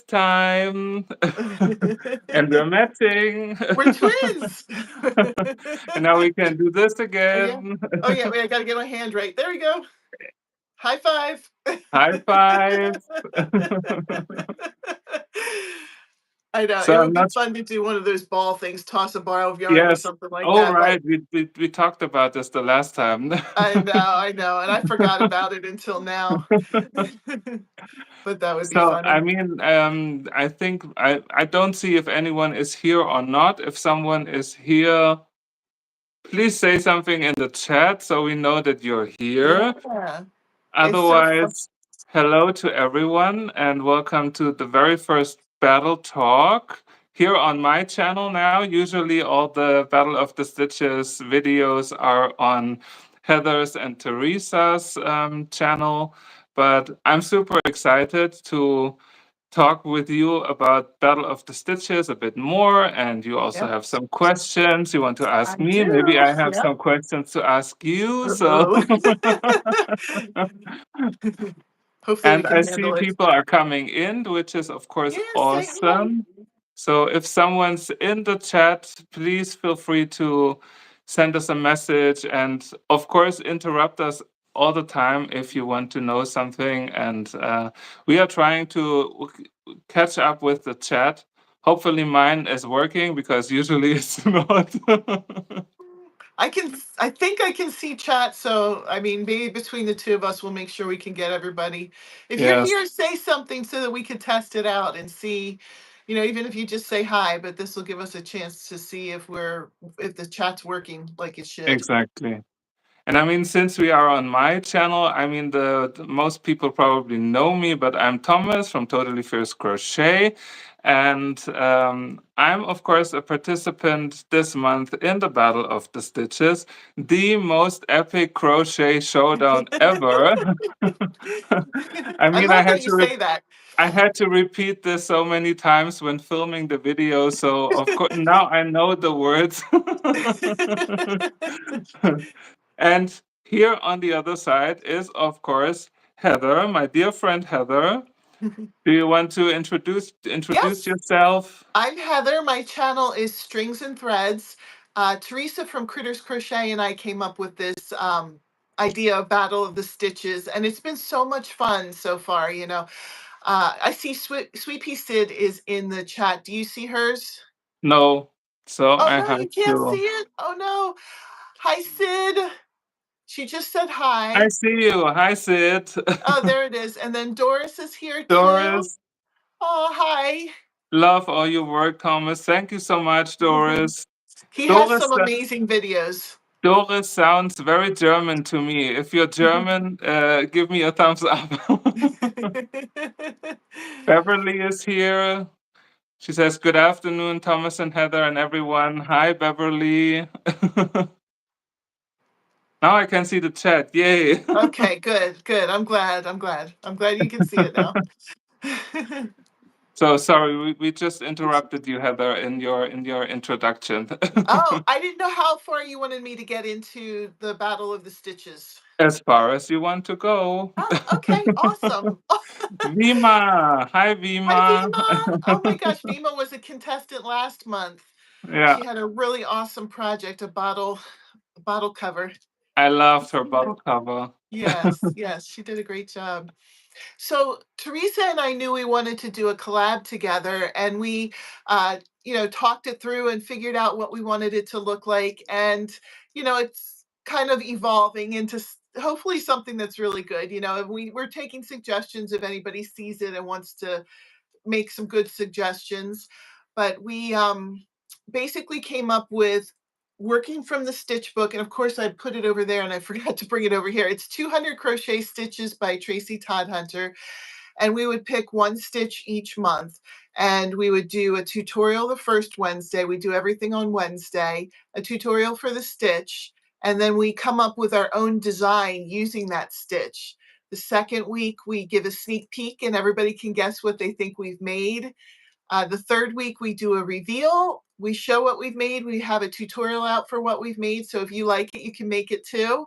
time. And we're matching. We're twins. And now we can do this Oh yeah. again. Oh yeah. Wait, I gotta get my hand right. There we go. High five. High five. I know So it I'm would be not. fun to do one of those ball things, toss a bar of yarn or Yes. something like Oh, that. But right. We talked about this the last time. I know, and I forgot about it until now. But that would be So, I funny. mean, I think I don't see if anyone is here or not. If someone is here, please say something in the chat so we know that you're here. Yeah, it's so fun. Otherwise, hello to everyone and welcome to the very first Battle Talk here on my channel now. Usually, all the Battle of the Stitches videos are on Heather's and Teresa's channel, but I'm super excited to talk with you about Battle of the Stitches a bit more, and you also Yep, have some questions you want to I ask me. Maybe do. I have Yep. some questions to ask you. So, Uh-oh. Hopefully we and can I see handle it. people are coming in, which is of course Yeah, say hi. awesome. So if someone's in the chat, please feel free to send us a message, and of course interrupt us all the time if you want to know something. And we are trying to catch up with the chat. Hopefully mine is working because usually it's not. I think I can see chat, so I mean maybe between the two of us we'll make sure we can get everybody. If you're Yes, here, say something so that we can test it out and see, even if you just say hi, but this will give us a chance to see if the chat's working like it should. exactly. And I mean, since we are on my channel, I mean, the most people probably know me, but I'm Thomas from Totally Fierce Crochet. And I'm, of course, a participant this month in the Battle of the Stitches, the most epic crochet showdown ever. I I mean, love that you say that. I had to repeat this so many times when filming the video. So, of course, now I know the words. And here on the other side is, of course, Heather, my dear friend Heather. Do you want to introduce Yes. yourself? I'm Heather. My channel is Strings and Threads. Teresa from Critters Crochet and I came up with this idea of Battle of the Stitches, and it's been so much fun so far. I see Sweet Pea Sid is in the chat. Do you see hers? No. So Oh I no, have you can't to. see it. Oh no. Hi, Sid. She just said I hi. see you. Hi, Sid. Oh, there it is. And then Doris is here too. Doris, Oh, hi. love all your work, Thomas. Thank you so much, Doris. He has Doris, some amazing videos. Doris sounds very German to me. If you're German, give me a thumbs up. Beverly is here. She says, "Good afternoon, Thomas and Heather and everyone. Hi, Beverly." Now I can see the chat. Yay. Okay, good, good. I'm glad. I'm glad you can see it now. So sorry, we just interrupted you, Heather, in your introduction. Oh, I didn't know how far you wanted me to get into the Battle of the Stitches. As far as you want to go. Oh, okay, awesome. Vima. Hi, Hi, Vima. Vima. Oh my gosh, Vima was a contestant last month. Yeah, She had a really awesome project, a bottle cover. I loved her bottle cover. Yes, yes, she did a great job. So Teresa and I knew we wanted to do a collab together, and we, talked it through and figured out what we wanted it to look like. And it's kind of evolving into hopefully something that's really good. And we're taking suggestions if anybody sees it and wants to make some good suggestions. But we basically came up with working from the stitch book, and of course I put it over there and I forgot to bring it over here. It's 200 crochet stitches by Tracy Todd Hunter, and we would pick one stitch each month, and we would do a tutorial the first Wednesday. We do everything on Wednesday, a tutorial for the stitch, and then we come up with our own design using that stitch. The second week we give a sneak peek and everybody can guess what they think we've made. The third week we do a reveal. We show what we've made. We have a tutorial out for what we've made, so if you like it you can make it too.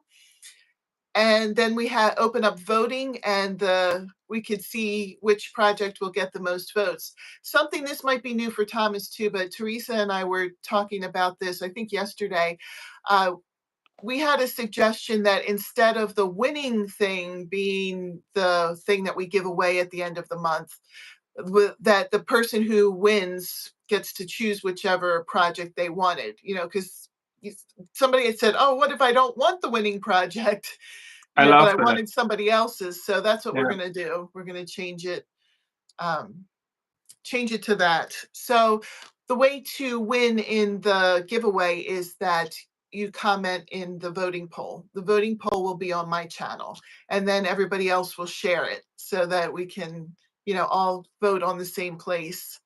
and then we had open up voting, and we could see which project will get the most votes. Something this might be new for Thomas too, but Teresa and I were talking about this, I think yesterday. Uh, we had a suggestion that instead of the winning thing being the thing that we give away at the end of the month, that the person who wins gets to choose whichever project they wanted, because somebody had said, "Oh, what if I don't want the winning project?" I But love I that. wanted somebody else's. So that's what we're Yeah. going to do. We're going to um, change it to that. So the way to win in the giveaway is that you comment in the voting poll. The voting poll will be on my channel, and then everybody else will share it so that we can, all vote on the same place.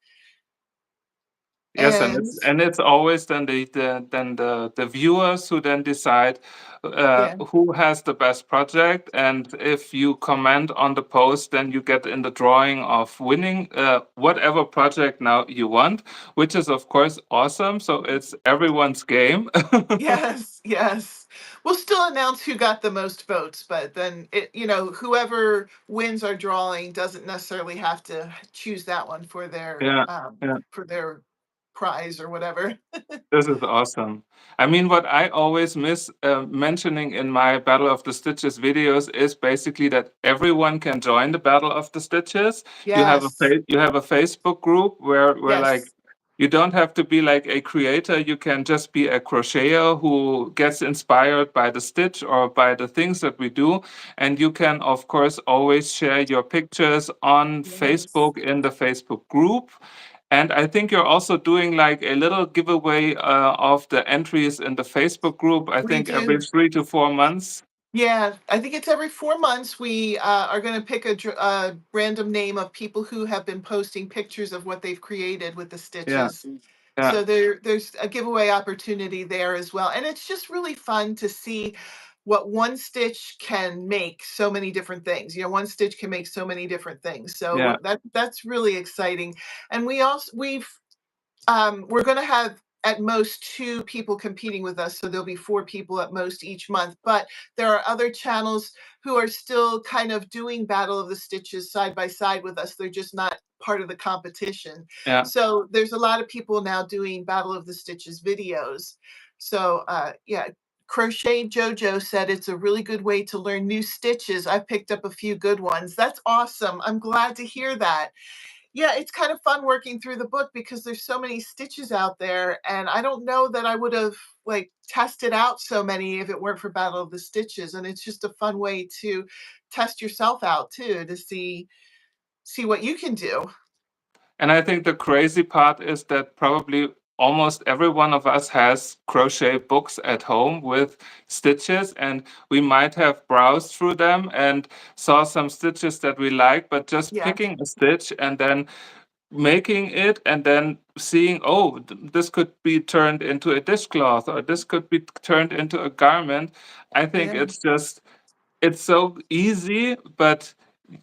Yes, and And it's always then the viewers who then decide yeah, who has the best project, and if you comment on the post, then you get in the drawing of winning whatever project now you want, which is of course awesome. So it's everyone's game. yes, yes. We'll still announce who got the most votes, but then whoever wins our drawing doesn't necessarily have to choose that one for their Yeah, yeah. prize or whatever. This is awesome. I mean, what I always miss mentioning in my Battle of the Stitches videos is basically that everyone can join the Battle of the Stitches. Yes, You have a Facebook group where like yes, you don't have to be like a creator. You can just be a crocheter who gets inspired by the stitch or by the things that we do. And you can, of course, always share your pictures on yes. Facebook in the Facebook group. And I think you're also doing like a little giveaway of the entries in the Facebook group, I We think every do. 3 to 4 months. Yeah, I think it's every 4 months. We are going to pick a random name of people who have been posting pictures of what they've created with the Yeah, stitches. yeah, So there's a giveaway opportunity there as well. And it's just really fun to see what one stitch can make so many different things. One stitch can make so many different things. So yeah, that's really exciting. And we're going to have at most 2 people competing with us, so there'll be 4 people at most each month. But there are other channels who are still kind of doing Battle of the Stitches side by side with us. They're just not part of the competition. yeah. So there's a lot of people now doing Battle of the Stitches videos. So yeah, Crochet Jojo said it's a really good way to learn new stitches. I've picked up a few good ones. That's awesome. I'm glad to hear that. Yeah, it's kind of fun working through the book because there's so many stitches out there, and I don't know that I would have like tested out so many if it weren't for Battle of the Stitches. And it's just a fun way to test yourself out too, to see what you can do. And I think the crazy part is that probably almost every one of us has crochet books at home with stitches, and we might have browsed through them and saw some stitches that we like, but just Yeah, picking a stitch and then making it and then seeing, oh, this could be turned into a dishcloth or this could be turned into a garment. I think yeah, it's so easy, but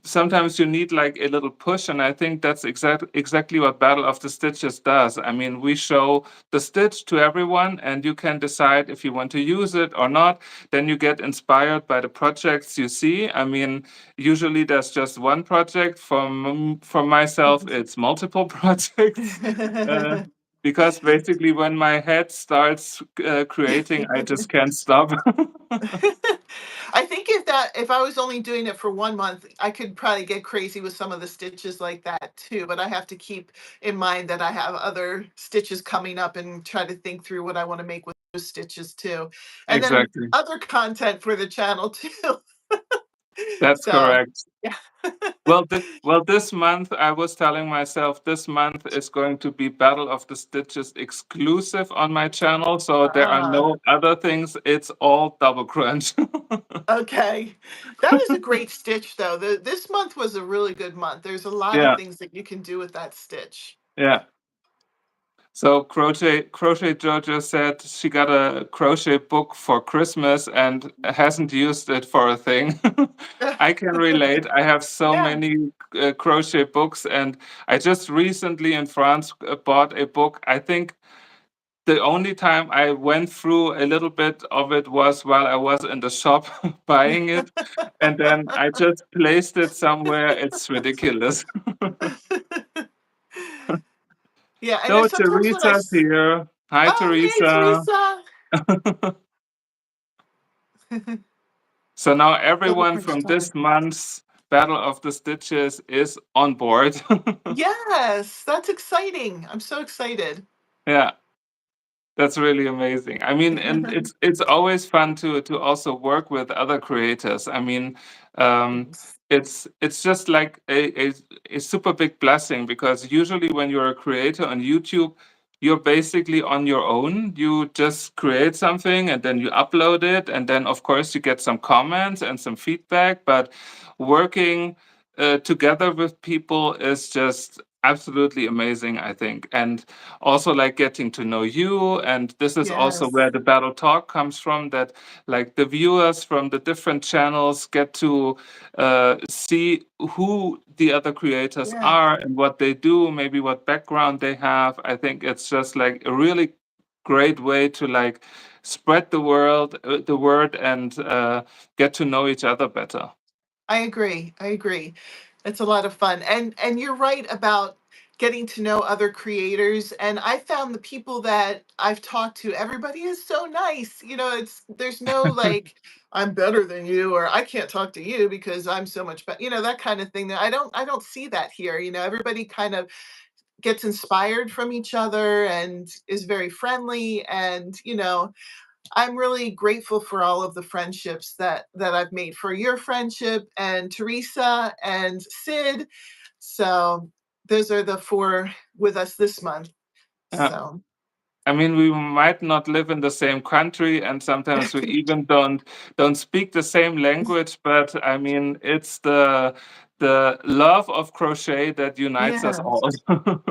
sometimes you need like a little push, and I think that's exactly what Battle of the Stitches does. I mean, we show the stitch to everyone, and you can decide if you want to use it or not. Then you get inspired by the projects you see. I mean, usually there's just one project. For myself, it's multiple projects. Uh, because basically, when my head starts creating, I just can't stop. I think if I was only doing it for 1 month, I could probably get crazy with some of the stitches like that too. But I have to keep in mind that I have other stitches coming up and try to think through what I want to make with those stitches too. And then Exactly. other content for the channel too. That's So correct. yeah. Well, this month I was telling myself this month is going to be Battle of the Stitches exclusive on my channel, so there are uh, no other things. It's all double crunch. okay. That was a great stitch though. This month was a really good month. There's a lot of Yeah, things that you can do with that stitch. yeah. So Crochet Jojo said she got a crochet book for Christmas and hasn't used it for a thing. I can relate. I have so Yeah. many crochet books, and I just recently in France bought a book. I think the only time I went through a little bit of it was while I was in the shop buying it, and then I just placed it somewhere. It's ridiculous. Yeah, I know So sometimes when Teresa's here. Hi, oh, hey, Teresa. Teresa. So now Double everyone from crochet. this month's Battle of the Stitches is on board. Yes, that's exciting. I'm so excited. Yeah. That's really amazing. I mean, and it's always fun to also work with other creators. I mean, um, Yes. it's just like a super big blessing because usually when you're a creator on YouTube, you're basically on your own. You just create something and then you upload it, and then of course you get some comments and some feedback. But working together with people is just absolutely amazing, I think. And also like getting to know you, and this is also Yes. where the battle talk comes from, that like the viewers from the different channels get to see who the other creators Yeah. are and what they do, maybe what background they have. I think it's just like a really great way to like spread the word, and get to know each other better. I agree. I agree. It's a lot of fun. And you're right about getting to know other creators. And I found the people that I've talked to, everybody is so nice. You know, it's there's no like I'm better than you or I can't talk to you because I'm so much better. You know, that kind of thing. That I don't see that here. You know, everybody kind of gets inspired from each other and is very friendly and, you know, I'm really grateful for all of the friendships that I've made, for your friendship and Teresa and Sid. So those are the four with us this month. Yeah. So I mean, we might not live in the same country, and sometimes we even don't speak the same language. But I mean, it's the love of crochet that unites us yeah. all.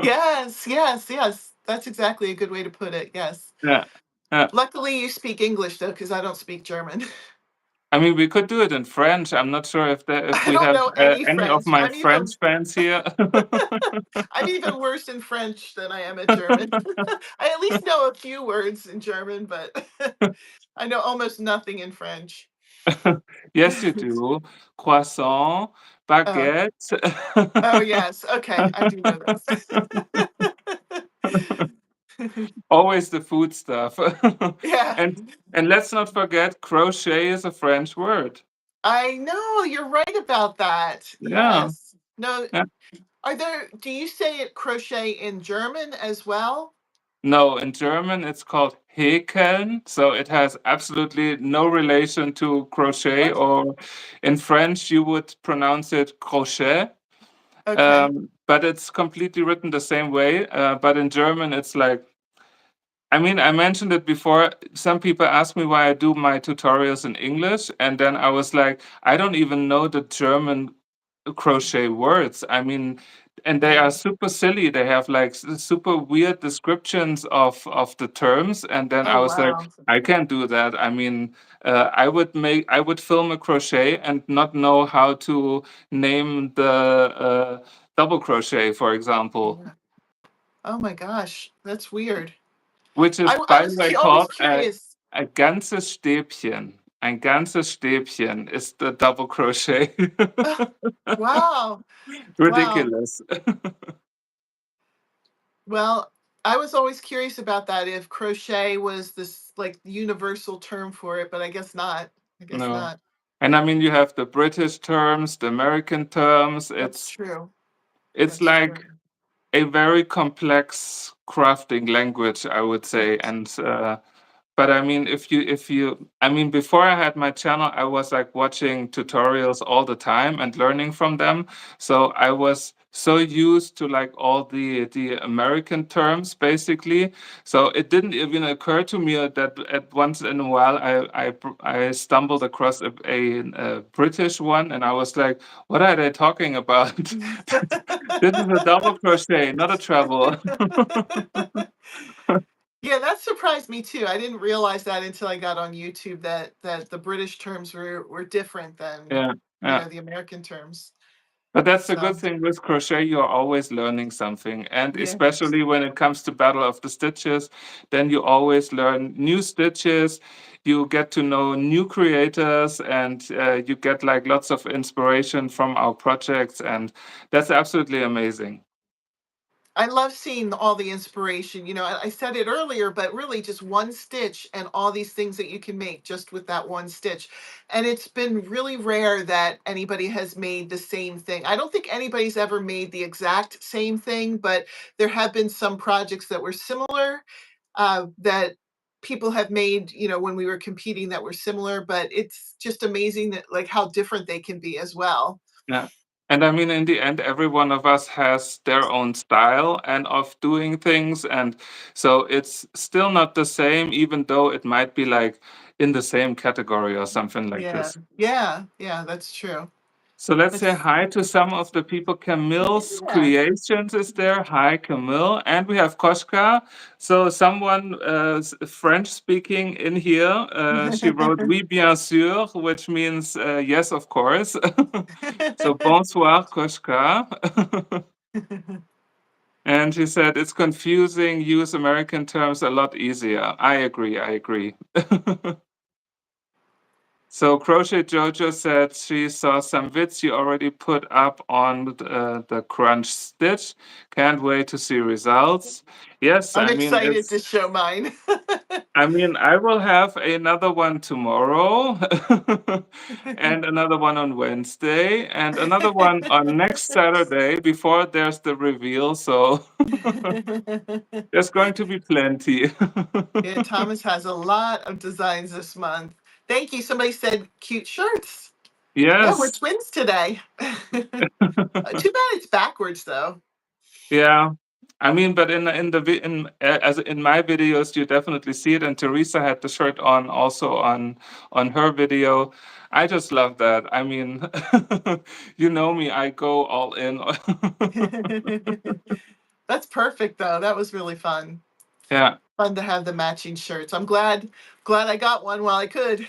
Yes, yes, yes. That's exactly a good way to put it. Yes. Yeah, yeah. Luckily you speak English though, because I don't speak German. I mean, we could do it in French. I'm not sure if I we don't have know any any of French. my French fans here. I'm even worse in French than I am at German. I at least know a few words in German, but I know almost nothing in French. Yes, you do. Croissant, Oh, baguette. oh yes. Okay, I do know those. Always the food stuff. Yeah, and and let's not forget, crochet is a French word. I know you're right about that. Yeah. Yes. No, Yeah. do you say it crochet in German as well? No, in German it's called häkeln, so it has absolutely no relation to crochet. What? Or in French you would pronounce it crochet, Okay. but it's completely written the same way. But in German it's like, I mean, I mentioned it before. Some people ask me why I do my tutorials in English, and then I was like, I don't even know the German crochet words. I mean, and they are Yeah. super silly. They have like super weird descriptions of the terms, and then I Oh was like, wow. I can't do that. I mean, I would film a crochet and not know how to name the double crochet, for example, Yeah. Oh my gosh, that's weird. which is, I by the was way, always called curious. a ganzes Stäbchen. Ein ganzes Stäbchen is the double crochet. Wow. Wow. Ridiculous. Well, I was always curious about that, if crochet was this like universal term for it, but I guess not. I guess No. not. And I mean, you have the British terms, the American terms. That's true. It's That's true. like a very complex crafting language, I would say. Yes. And but I mean, I mean, before I had my channel, I was like watching tutorials all the time and learning from them. So I was so used to like all the American terms, basically. So it didn't even occur to me that at once in a while I stumbled across a British one, and I was like, what are they talking about? This is a double crochet, not a treble. Yeah, that surprised me too. I didn't realize that until I got on YouTube that the British terms were different than, Yeah, you yeah. know, the American terms. But that's the good So, thing with crochet, you're always learning something. And yes. especially when it comes to Battle of the Stitches, then you always learn new stitches. You get to know new creators and you get like lots of inspiration from our projects. And that's absolutely amazing. I love seeing all the inspiration. I said it earlier, but really just one stitch and all these things that you can make just with that one stitch. And it's been really rare that anybody has made the same thing. I don't think anybody's ever made the exact same thing, but there have been some projects that were similar, that people have made, when we were competing, that were similar. But it's just amazing that, like, how different they can be as well. Yeah. And I mean, in the end, every one of us has their own style and of doing things. And so it's still not the same, even though it might be like in the same category or something like Yeah, this. yeah, yeah, that's true. So let's say That's hi to some of the people. Camille's Yeah. Creations is there. Hi, Camille. And we have Koshka. So someone French speaking in here. She wrote oui, bien sûr, which means yes, of course. So bonsoir, Koshka. And she said it's confusing. Use American terms a lot easier. I agree. I agree. So Crochet Jojo said she saw some vids you already put up on the crunch stitch. Can't wait to see results. Yes, I'm I mean excited to show mine. I will have another one tomorrow and another one on Wednesday and another one on next Saturday before there's the reveal. So there's going to be plenty. Yeah, Thomas has a lot of designs this month. Thank you. Somebody said cute shirts. Yeah, we're Yes. twins today. Too bad it's backwards though. Yeah. I mean, but as in my videos, you definitely see it. And Teresa had the shirt on also on her video. I just love that. I mean, you know me, I go all in. That's perfect though. That was really fun. Yeah. Fun to have the matching shirts. I'm glad I got one while I could.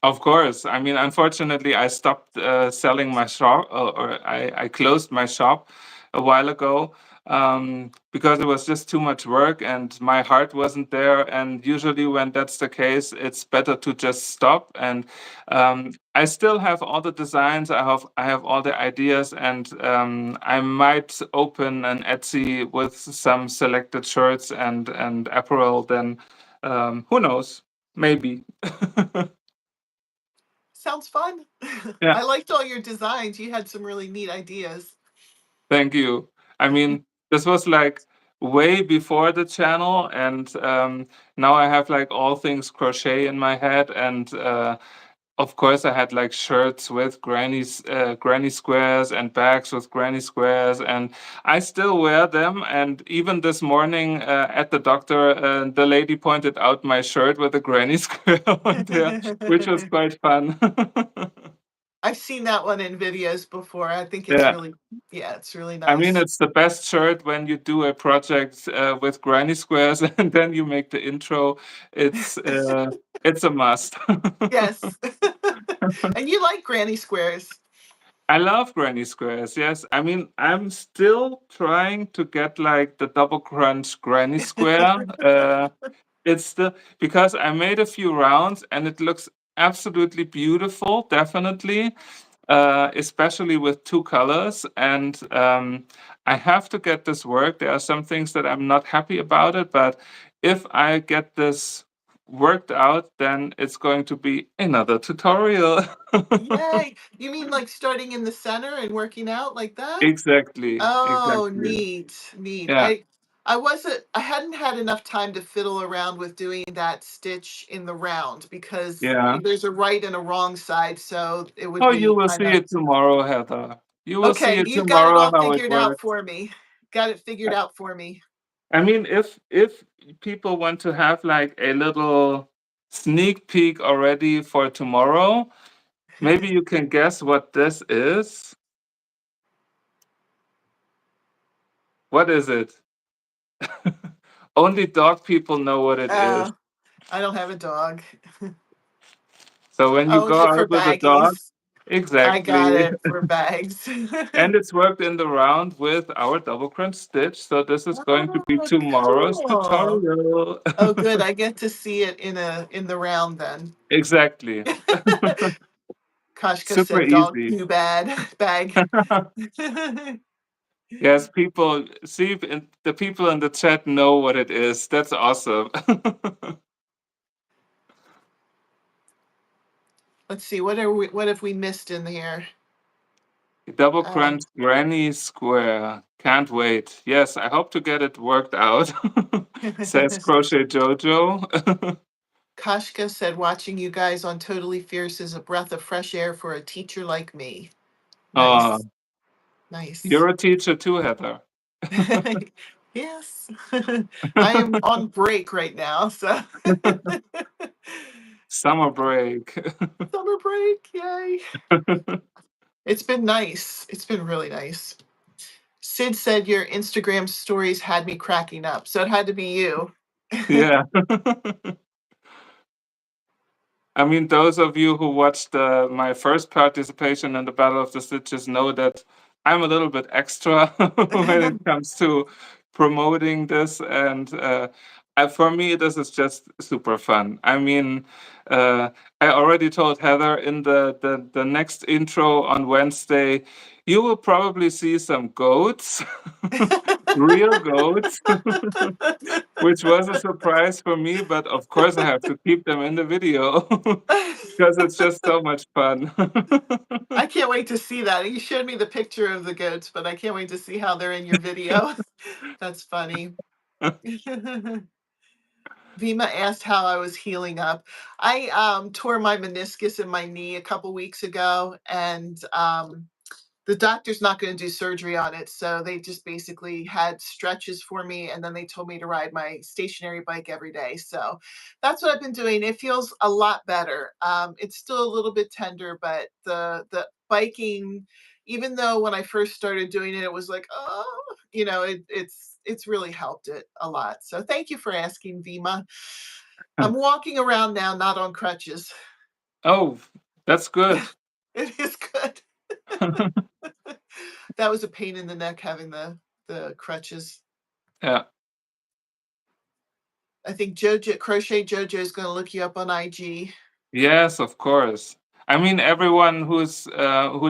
Of course. I mean, unfortunately, I stopped selling my shop, or I closed my shop a while ago because it was just too much work and my heart wasn't there. And usually, when that's the case, it's better to just stop. And I still have all the designs. I have all the ideas, and I might open an Etsy with some selected shirts and apparel. Then who knows? Maybe. Sounds fun. Yeah, I liked all your designs. You had some really neat ideas. thank you. I mean, this was like way before the channel, and now I have like all things crochet in my head, and of course I had like shirts with granny squares and bags with granny squares, and I still wear them. And even this morning at the doctor, the lady pointed out my shirt with a granny square on there, which was quite fun. I've seen that one in videos before. I think it's Yeah. really, yeah, it's really I mean, nice. it's the best shirt when you do a project with granny squares and then you make the intro. It's uh, it's a must. Yes. And you like granny squares. I love granny squares. Yes, I mean, I'm still trying to get like the double crunch granny square. It's the because I made a few rounds and it looks absolutely beautiful, definitely. Especially with two colors. And I have to get this work. There are some things that I'm not happy about it, but if I get this worked out, then it's going to be another tutorial. Yay. You mean like starting in the center and working out like that? Exactly, Oh, exactly. neat, neat. Yeah, I hadn't had enough time to fiddle around with doing that stitch in the round because yeah. there's a right and a wrong side, so it would Oh, you be will kind see of it tomorrow, Heather. You will see okay. it You've got it tomorrow all how it figured out works. for me. Got it figured out for me. I mean, if people want to have like a little sneak peek already for tomorrow, maybe you can guess what this is. What is it? Only dog people know what it is. Uh, I don't have a dog. So when you Oh, go is it for out with a dog, baggies? I got Exactly. it for bags. And it's worked in the round with our double crunch stitch. So this is going to be Oh, tomorrow's cool. tutorial. Oh, good. I get to see it in the round then. Exactly. Kashka Super said dog easy. poo bad bag. Yes, people see the people in the chat know what it is. That's awesome. Let's see, what have we missed in here? Double Um, crunch granny square. Can't wait. Yes, I hope to get it worked out. Says Crochet Jojo. Kashka said watching you guys on Totally Fierce is a breath of fresh air for a teacher like me. Oh, Nice. Nice. you're a teacher too, Heather. Yes. I am on break right now, so Summer break. summer break, yay. It's been nice. It's been really nice. Sid said your Instagram stories had me cracking up, so it had to be you. Yeah. I mean, those of you who watched my first participation in the Battle of the Stitches know that I'm a little bit extra when it comes to promoting this, and for me, this is just super fun. I mean, uh, I already told Heather in the next intro on Wednesday, you will probably see some goats, real goats, which was a surprise for me, but of course I have to keep them in the video because it's just so much fun. I can't wait to see that. You showed me the picture of the goats, but I can't wait to see how they're in your video. That's funny. Vima asked how I was healing up. I tore my meniscus in my knee a couple weeks ago, and the doctor's not going to do surgery on it. So they just basically had stretches for me. And then they told me to ride my stationary bike every day. So that's what I've been doing. It feels a lot better. It's still a little bit tender, but the biking, even though when I first started doing it, it was like, oh, it's really helped it a lot. So thank you for asking, Vima. I'm walking around now, not on crutches. Oh, that's good. It is good. That was a pain in the neck having the crutches. Yeah. I think Jojo Crochet Jojo is going to look you up on IG. Yes, of course. I mean, everyone who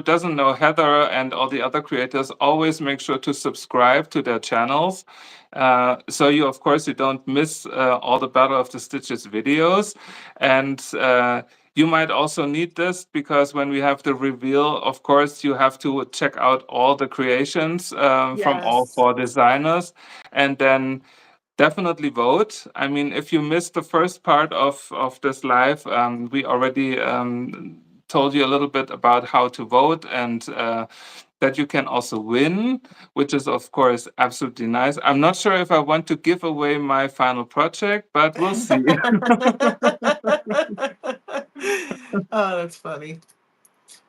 doesn't know Heather and all the other creators always make sure to subscribe to their channels, so you, of course, you don't miss all the Battle of the Stitches videos, and you might also need this because when we have the reveal, of course, you have to check out all the creations from all Yes. four designers, and then definitely vote. I mean, if you missed the first part of this live, we already told you a little bit about how to vote and that you can also win, which is, of course, absolutely nice. I'm not sure if I want to give away my final project, but we'll see. Oh, that's funny.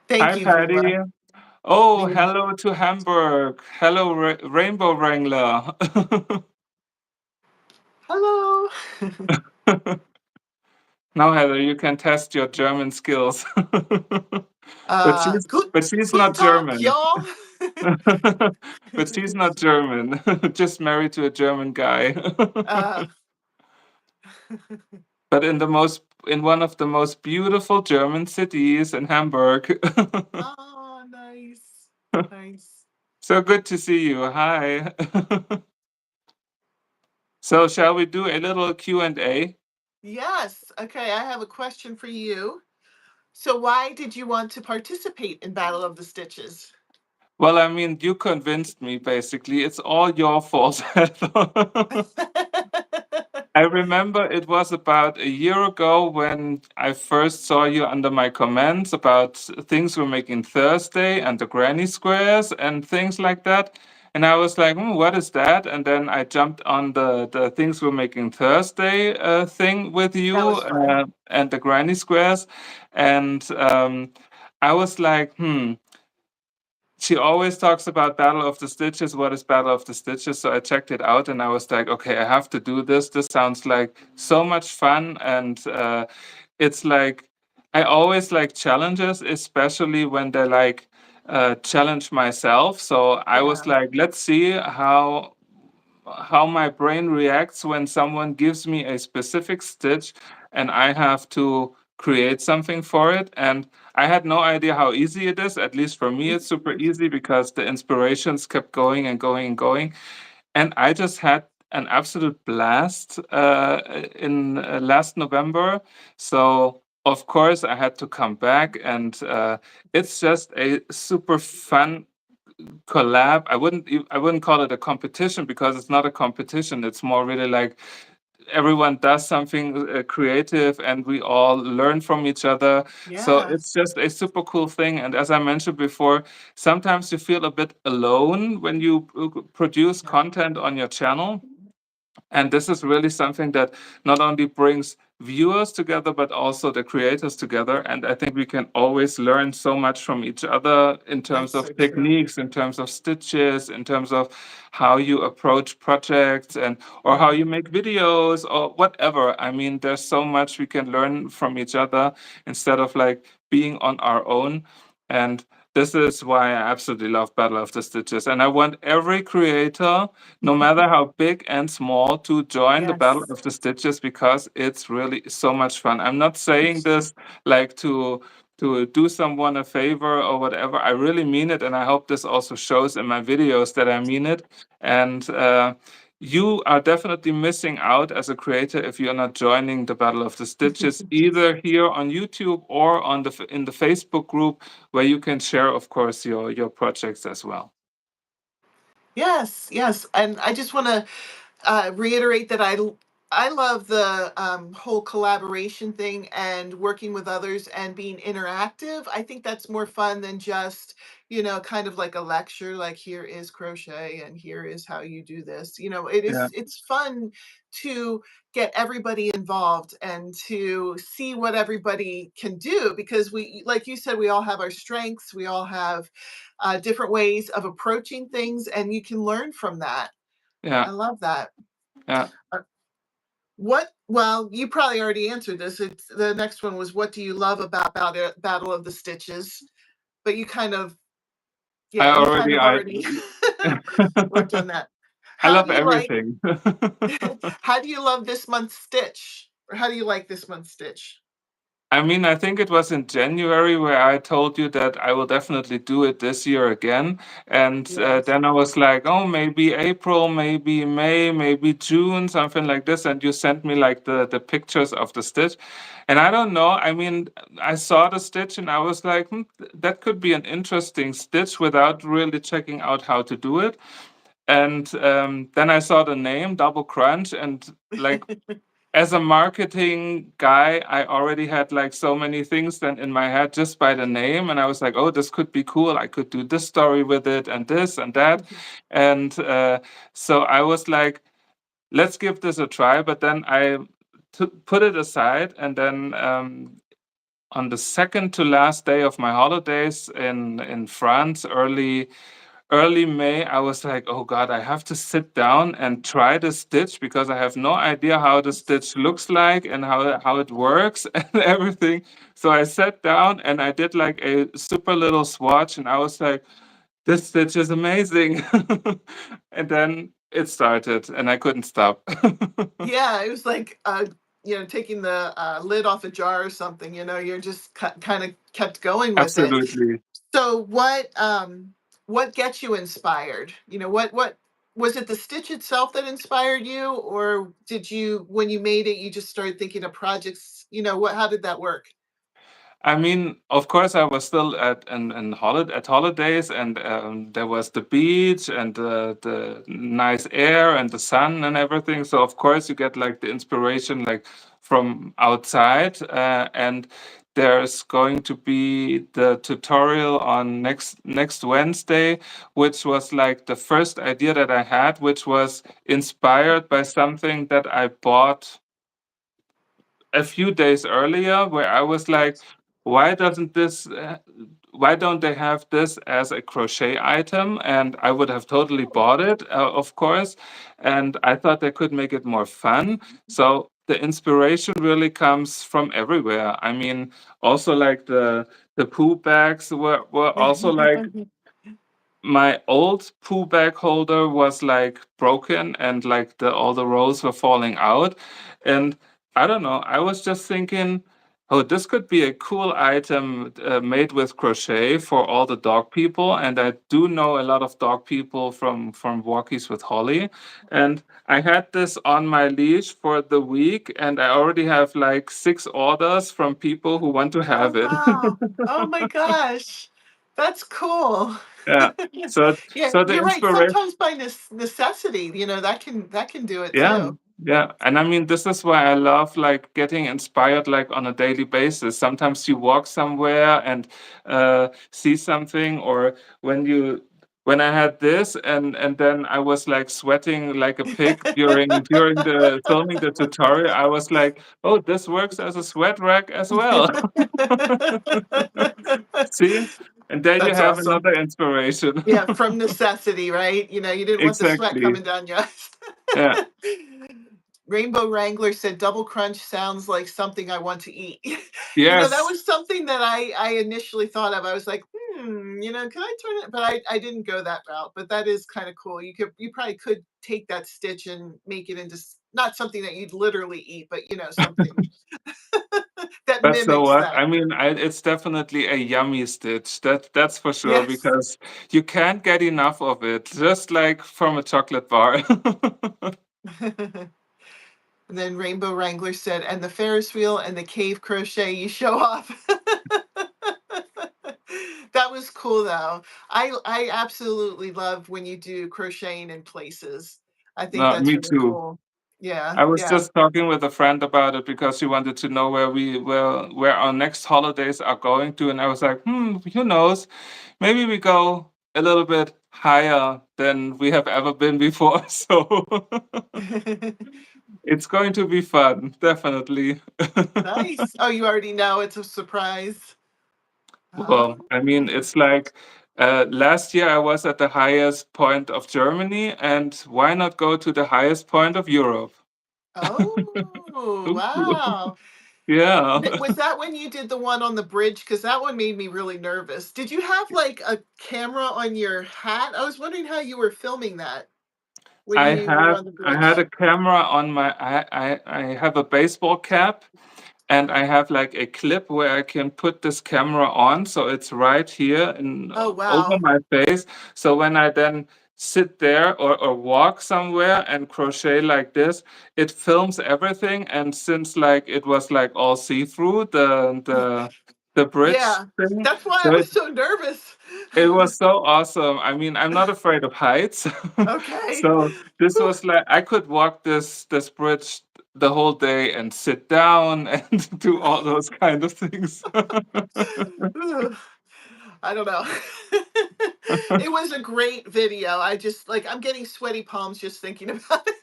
Thank Hi, you, Vima. Patty. Oh, Vima. hello to Hamburg. Hello, Rainbow Wrangler. Hello. Now, Heather, you can test your German skills. But she's Good but she's guten not Tag, German. y'all. But she's not German. Just married to a German guy. uh, But in one of the most beautiful German cities in Hamburg. oh, nice. Nice. So good to see you. Hi. So shall we do a little Q&A? Yes. Okay, I have a question for you. So why did you want to participate in Battle of the Stitches? Well, I mean, you convinced me basically. It's all your fault, Heather. I remember it was about a year ago when I first saw you under my comments about things we're making Thursday and the granny squares and things like that. And I was like, what is that? And then I jumped on the things we're making Thursday thing with That you was fun. and the granny squares. And I was like, she always talks about Battle of the Stitches. What is Battle of the Stitches? So I checked it out and I was like, okay, I have to do this. This sounds like so much fun. And it's like I always like challenges, especially when they like challenge myself. So I was Yeah. like, let's see how my brain reacts when someone gives me a specific stitch and I have to create something for it. And I had no idea how easy it is. At least for me, it's super easy because the inspirations kept going and going and going. And I just had an absolute blast in last November. So of course I had to come back, and it's just a super fun collab. I wouldn't call it a competition because it's not a competition. It's more really like everyone does something creative and we all learn from each other. So it's Yes. just a super cool thing. And as I mentioned before, sometimes you feel a bit alone when you produce Yeah. content on your channel, and this is really something that not only brings viewers together, but also the creators together. And I think we can always learn so much from each other in terms That's of so true. techniques, in terms of stitches, in terms of how you approach projects, and or how Yeah. you make videos or whatever. I mean, there's so much we can learn from each other instead of like being on our own. And this is why I absolutely love Battle of the Stitches. And I want every creator, no matter how big and small, to join the Battle Yes. of the Stitches because it's really so much fun. I'm not saying this like to do someone a favor or whatever. I really mean it, and I hope this also shows in my videos that I mean it. And you are definitely missing out as a creator if you're not joining the Battle of the Stitches, either here on YouTube or on in the Facebook group, where you can share, of course, your projects as well. Yes, yes, and I just want to reiterate that I love the whole collaboration thing and working with others and being interactive. I think that's more fun than just, kind of like a lecture, like here is crochet and here is how you do this. Yeah, It's fun to get everybody involved and to see what everybody can do, because we, like you said, we all have our strengths, we all have different ways of approaching things, and you can learn from that. yeah, I love that. yeah. Uh, well, you probably already answered this. It's the next one was, what do you love about Battle of the Stitches? But you kind of, I yeah, you kind already of I already worked on that. I How love do you like everything. how do you love this month's stitch? Or how do you like this month's stitch? I mean, I think it was in January where I told you that I will definitely do it this year again. And Yes. then I was like, oh, maybe April, maybe May, maybe June, something like this. And you sent me like the pictures of the stitch. And I don't know. I mean, I saw the stitch and I was like, that could be an interesting stitch without really checking out how to do it. And then I saw the name, Double Crunch, and like as a marketing guy, I already had like so many things then in my head just by the name. And I was like, oh, this could be cool. I could do this story with it and this and that. And so I was like, let's give this a try. But then I put it aside. And then on the second to last day of my holidays in France, early May, I was like, oh God, I have to sit down and try the stitch because I have no idea how the stitch looks like and how it works and everything. So I sat down and I did like a super little swatch, and I was like, this stitch is amazing. And then it started and I couldn't stop. Yeah, it was like, taking the lid off a jar or something. You're just kind of kept going with it. Absolutely. So what gets you inspired? What was it, the stitch itself that inspired you, or did you, when you made it, you just started thinking of projects? How did that work? I mean, of course, I was still at holidays, and there was the beach and the nice air and the sun and everything. So of course, you get like the inspiration like from outside. And there's going to be the tutorial on next Wednesday, which was like the first idea that I had, which was inspired by something that I bought a few days earlier, where I was like, why doesn't this why don't they have this as a crochet item? And I would have totally bought it, of course. And I thought they could make it more fun. So the inspiration really comes from everywhere. I mean, also like the poo bags were also like my old poo bag holder was like broken and like all the rolls were falling out. And I don't know, I was just thinking, oh, this could be a cool item made with crochet for all the dog people. And I do know a lot of dog people from Walkies with Holly. And I had this on my leash for the week, and I already have like 6 orders from people who want to Oh, have it. wow. Oh my gosh. That's cool. Yeah. So Yeah, so the you're right. inspiration. Sometimes by necessity, that can do it Yeah, too. yeah. And I mean, this is why I love like getting inspired like on a daily basis. Sometimes you walk somewhere and see something, or when I had this and then I was like sweating like a pig during the filming the tutorial, I was like, oh, this works as a sweat rack as well. See? And there you That's have awesome. another inspiration. Yeah, from necessity, right? You didn't want the sweat Exactly. coming down your eyes. Yeah. Rainbow Wrangler said double crunch sounds like something I want to eat. That Yes. was something that I initially thought of. I was like, can I turn it? But I didn't go that route. But that is kind of cool. You probably could take that stitch and make it into not something that you'd literally eat, but something that But so mimics what? that. I mean, it's definitely a yummy stitch. That's for sure Yes. because you can't get enough of it. Just like from a chocolate bar. And then Rainbow Wrangler said, and the Ferris wheel and the cave crochet you show off. That was cool though. I absolutely love when you do crocheting in places. I think No, that's me really too. cool. Yeah, I was yeah. just talking with a friend about it because she wanted to know where our next holidays are going to, and I was like, who knows? Maybe we go a little bit higher than we have ever been before. So it's going to be fun, definitely. Nice. Oh, you already know it's a surprise. Well, Oh. I mean, it's like last year I was at the highest point of Germany, and why not go to the highest point of Europe? Oh, Ooh. wow. Yeah. Was that when you did the one on the bridge? Because that one made me really nervous. Did you have like a camera on your hat? I was wondering how you were filming that when you were on the I had bridge. a camera on my I have a baseball cap, and I have like a clip where I can put this camera on, so it's right here in Oh, over wow. my face. So when I then sit there or walk somewhere and crochet like this, it films everything. And since like it was like all see-through, the bridge Yeah. thing, That's why so I was so nervous. it was so awesome. I mean, I'm not afraid of heights. Okay. So this was like I could walk this bridge the whole day and sit down and do all those kind of things. Ugh, I don't know. It was a great video. I just like I'm getting sweaty palms just thinking about it.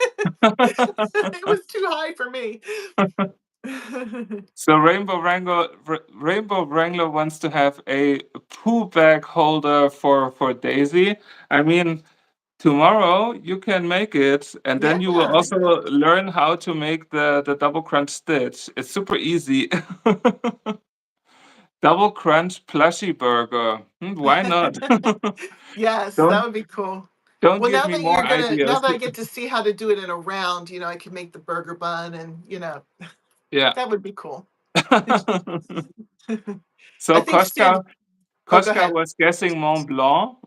It was too high for me. So Rainbow Wrangler wants to have a poo bag holder for Daisy. I mean, tomorrow you can make it, and then you will Yeah. also learn how to make the double crunch stitch. It's super easy. Double crunch plushie burger. Why not? Yes, that don't would be cool. don't Well, give me more now ideas. that I get to see how to do it in a round, I can make the burger bun and, Yeah. that would be cool. I So think Sid Oh, go Koshka ahead. was guessing Mont Blanc,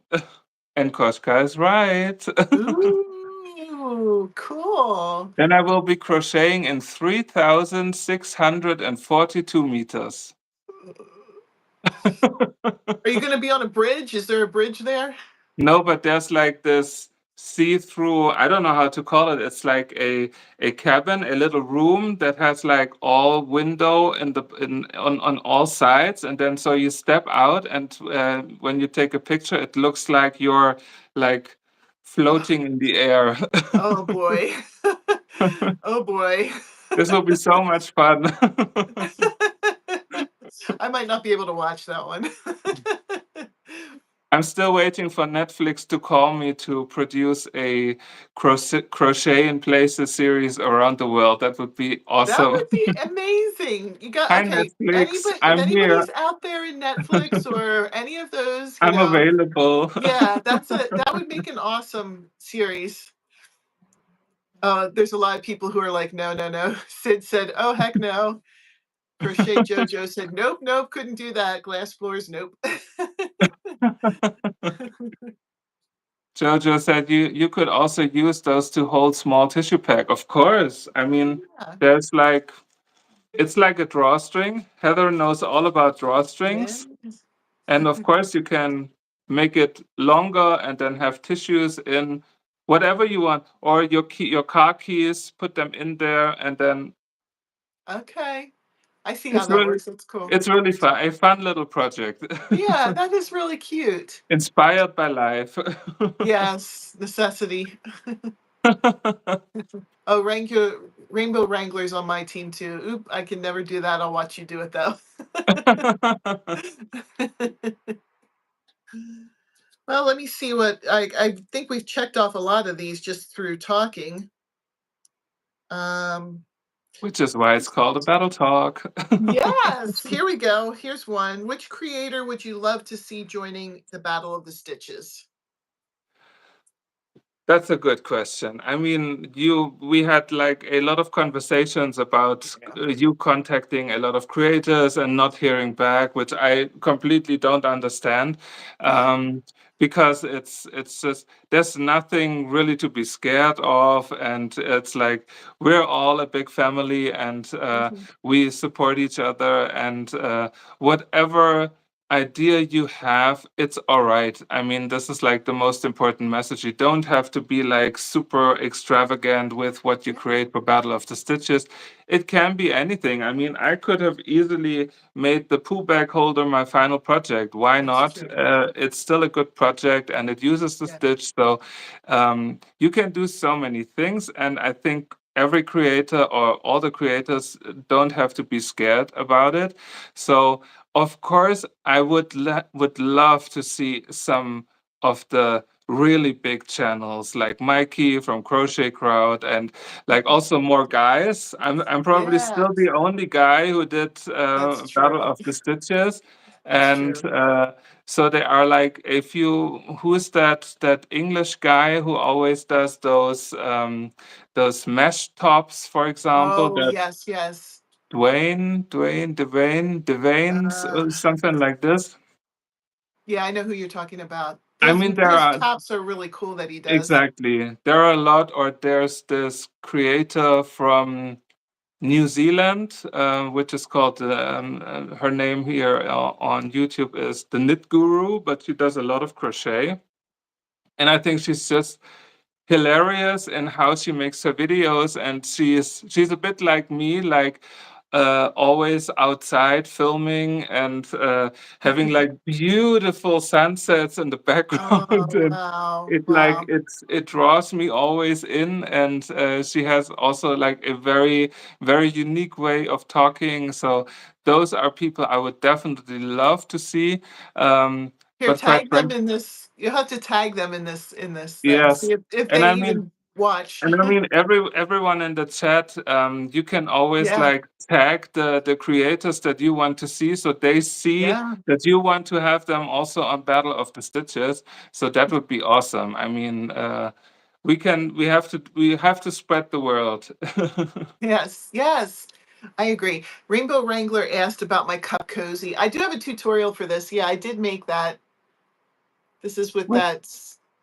and Koshka is right. Ooh, cool. Then I will be crocheting in 3,642 meters. Are you gonna be on a bridge? Is there a bridge there? No, but there's like this see-through, I don't know how to call it. It's like a cabin, a little room that has like all window on all sides, and then so you step out, and when you take a picture, it looks like you're like floating in the air. Oh boy. Oh boy. This will be so much fun. I might not be able to watch that one. I'm still waiting for Netflix to call me to produce a crochet in places series around the world. That would be That awesome. would be amazing. You got Hi okay. Netflix, Anybody, if I'm here. anybody's out there in Netflix or any of those, I'm available. yeah, that would make an awesome series. There's a lot of people who are like, no, no, no. Sid said, oh heck no. Crochet Jojo said, nope, nope, couldn't do that. Glass floors, nope. Jojo said you could also use those to hold small tissue pack. Of course. I mean, Yeah. there's like it's like a drawstring. Heather knows all about drawstrings. Yes. And of course, you can make it longer and then have tissues in whatever you want, or your car keys, put them in there, and then Okay. I see how it's that really works. That's cool. it's really fun, a fun little project, Yeah, that is really cute. inspired by life. Yes, necessity. Oh, Rainbow Wranglers on my team too. Oop, I can never do that. I'll watch you do it though. Well, let me see what I think we've checked off a lot of these just through talking. Um, Which is why it's called a battle talk. yes, here we go. Here's one. Which creator would you love to see joining the Battle of the Stitches? That's a good question. I mean, we had like a lot of conversations about you contacting a lot of creators and not hearing back, which I completely don't understand, because it's just there's nothing really to be scared of, and it's like we're all a big family, and Mhm. we support each other, and whatever idea you have, it's all right. I mean, this is like the most important message. You don't have to be like super extravagant with what you Yeah, create for Battle of the Stitches. It can be anything. I mean, I could have easily made the poo bag holder my final project. Why that's not? true. It's still a good project and it uses the Yeah. stitch. So you can do so many things. And I think every creator or all the creators don't have to be scared about it. So of course, I would love to see some of the really big channels like Mikey from Crochet Crowd and like Mhm. also more guys. I'm probably still Yes, the only guy who did that's Battle true. of the Stitches, That's and true. so there are like a few. Who's that English guy who always does those mesh tops, for example? Oh, yes, yes. Dwayne's, something like this. Yeah, I know who you're talking about. I Those mean, there his are tops are really cool that he does. exactly there are a lot. Or there's this creator from New Zealand, which is called her name here on YouTube is the Knit Guru, but she does a lot of crochet, and I think she's just hilarious in how she makes her videos, and she's a bit like me, like always outside filming and having like beautiful sunsets in the background Oh, and wow, it like wow. it draws me always in, and she has also like a very unique way of talking. So those are people I would definitely love to see, Here, but quite tag them frankly, in this. You'll have to tag them in this then. yes. See if And they I mean, even watch. and I mean, everyone in the chat, you can always Yeah, like tag the creators that you want to see, so they see yeah. that you want to have them also on Battle of the Stitches. So that would be awesome. I mean, we have to spread the world. Yes, yes. I agree. Rainbow Wrangler asked about my cup cozy. I do have a tutorial for this. Yeah, I did make that. This is with with that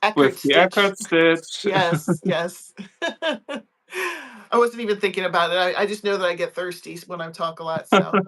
Eckert with the stitch. Eckhart stitch. Yes, yes. I wasn't even thinking about it. I just know that I get thirsty when I talk a lot. So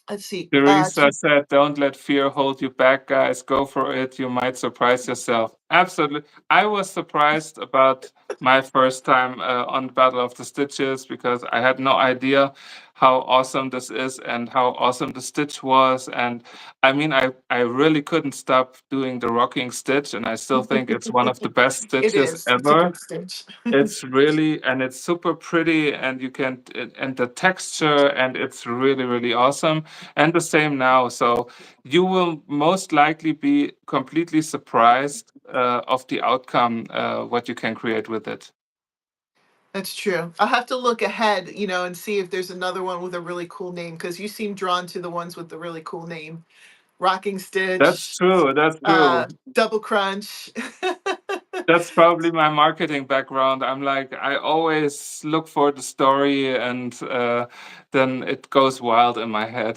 let's see. Teresa said, "Don't let fear hold you back, guys. Go for it. You might surprise yourself." Absolutely. I was surprised about my first time on Battle of the Stitches because I had no idea how awesome this is and how awesome the stitch was. And I mean, I really couldn't stop doing the rocking stitch, and I still think it's one of the best It stitches is. It's a ever. good stitch. It's really, and it's super pretty, and and the texture, and it's really, really awesome. And the same now. So you will most likely be completely surprised of the outcome, what you can create with it. That's true. I'll have to look ahead, and see if there's another one with a really cool name because you seem drawn to the ones with the really cool name. Rocking That's Stitch, true. That's true. Double Crunch. That's probably my marketing background. I'm like, I always look for the story, and then it goes wild in my head.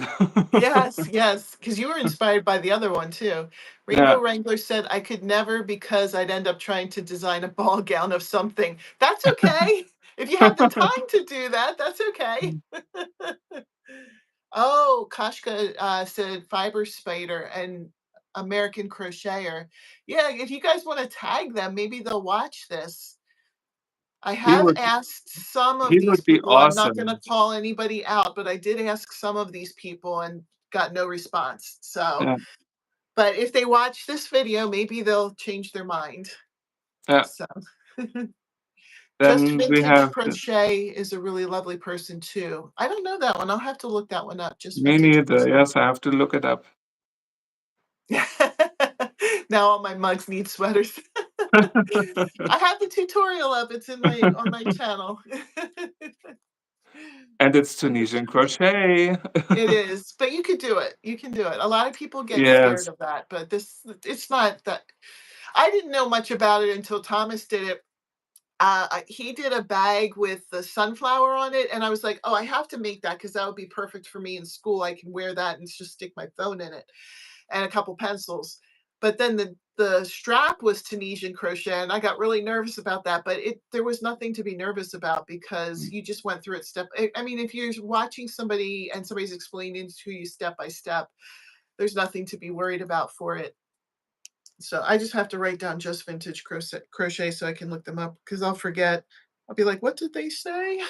Yes, yes, because you were inspired by the other one too. Yeah. Rainbow Wrangler said, I could never because I'd end up trying to design a ball gown of something. That's okay. If you have the time to do that, that's okay. Oh, Kashka said Fiber Spider and American Crocheter. Yeah, if you guys want to tag them, maybe they'll watch this. I He have would asked some of he these would be people. I'm not going to awesome. call anybody out, but I did ask some of these people and got no response. So, Yeah. but if they watch this video, maybe they'll change their mind. Yeah. So, Just Then we Vintage have the, Crochet is a really lovely person too. I don't know that one. I'll have to look that one up. Just me Vintage neither. Crochet. Yes, I have to look it up. Now all my mugs need sweaters. I have the tutorial up. It's in my on my channel. And it's Tunisian crochet. It is, but you could do it. You can do it. A lot of people get scared Yes. of that, but it's not that. I didn't know much about it until Thomas did it. He did a bag with the sunflower on it, and I was like, "Oh, I have to make that because that would be perfect for me in school. I can wear that and just stick my phone in it." And a couple pencils. But then the strap was Tunisian crochet, and I got really nervous about that. But there was nothing to be nervous about because you just went through it step. I mean, if you're watching somebody and somebody's explaining to you step by step, there's nothing to be worried about for it. So I just have to write down just vintage crochet so I can look them up because I'll forget. I'll be like, what did they say?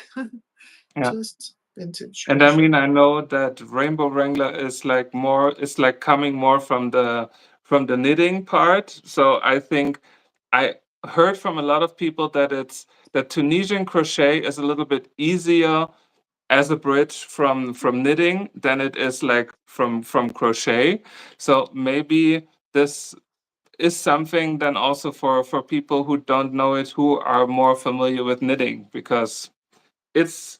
Yeah. Just vintage And I crochet. mean, I know that Rainbow Wrangler is like more, it's like coming more from the knitting part. So I think I heard from a lot of people that it's that Tunisian crochet is a little bit easier as a bridge from knitting than it is like from crochet. So maybe this is something then also for people who don't know it, who are more familiar with knitting, because it's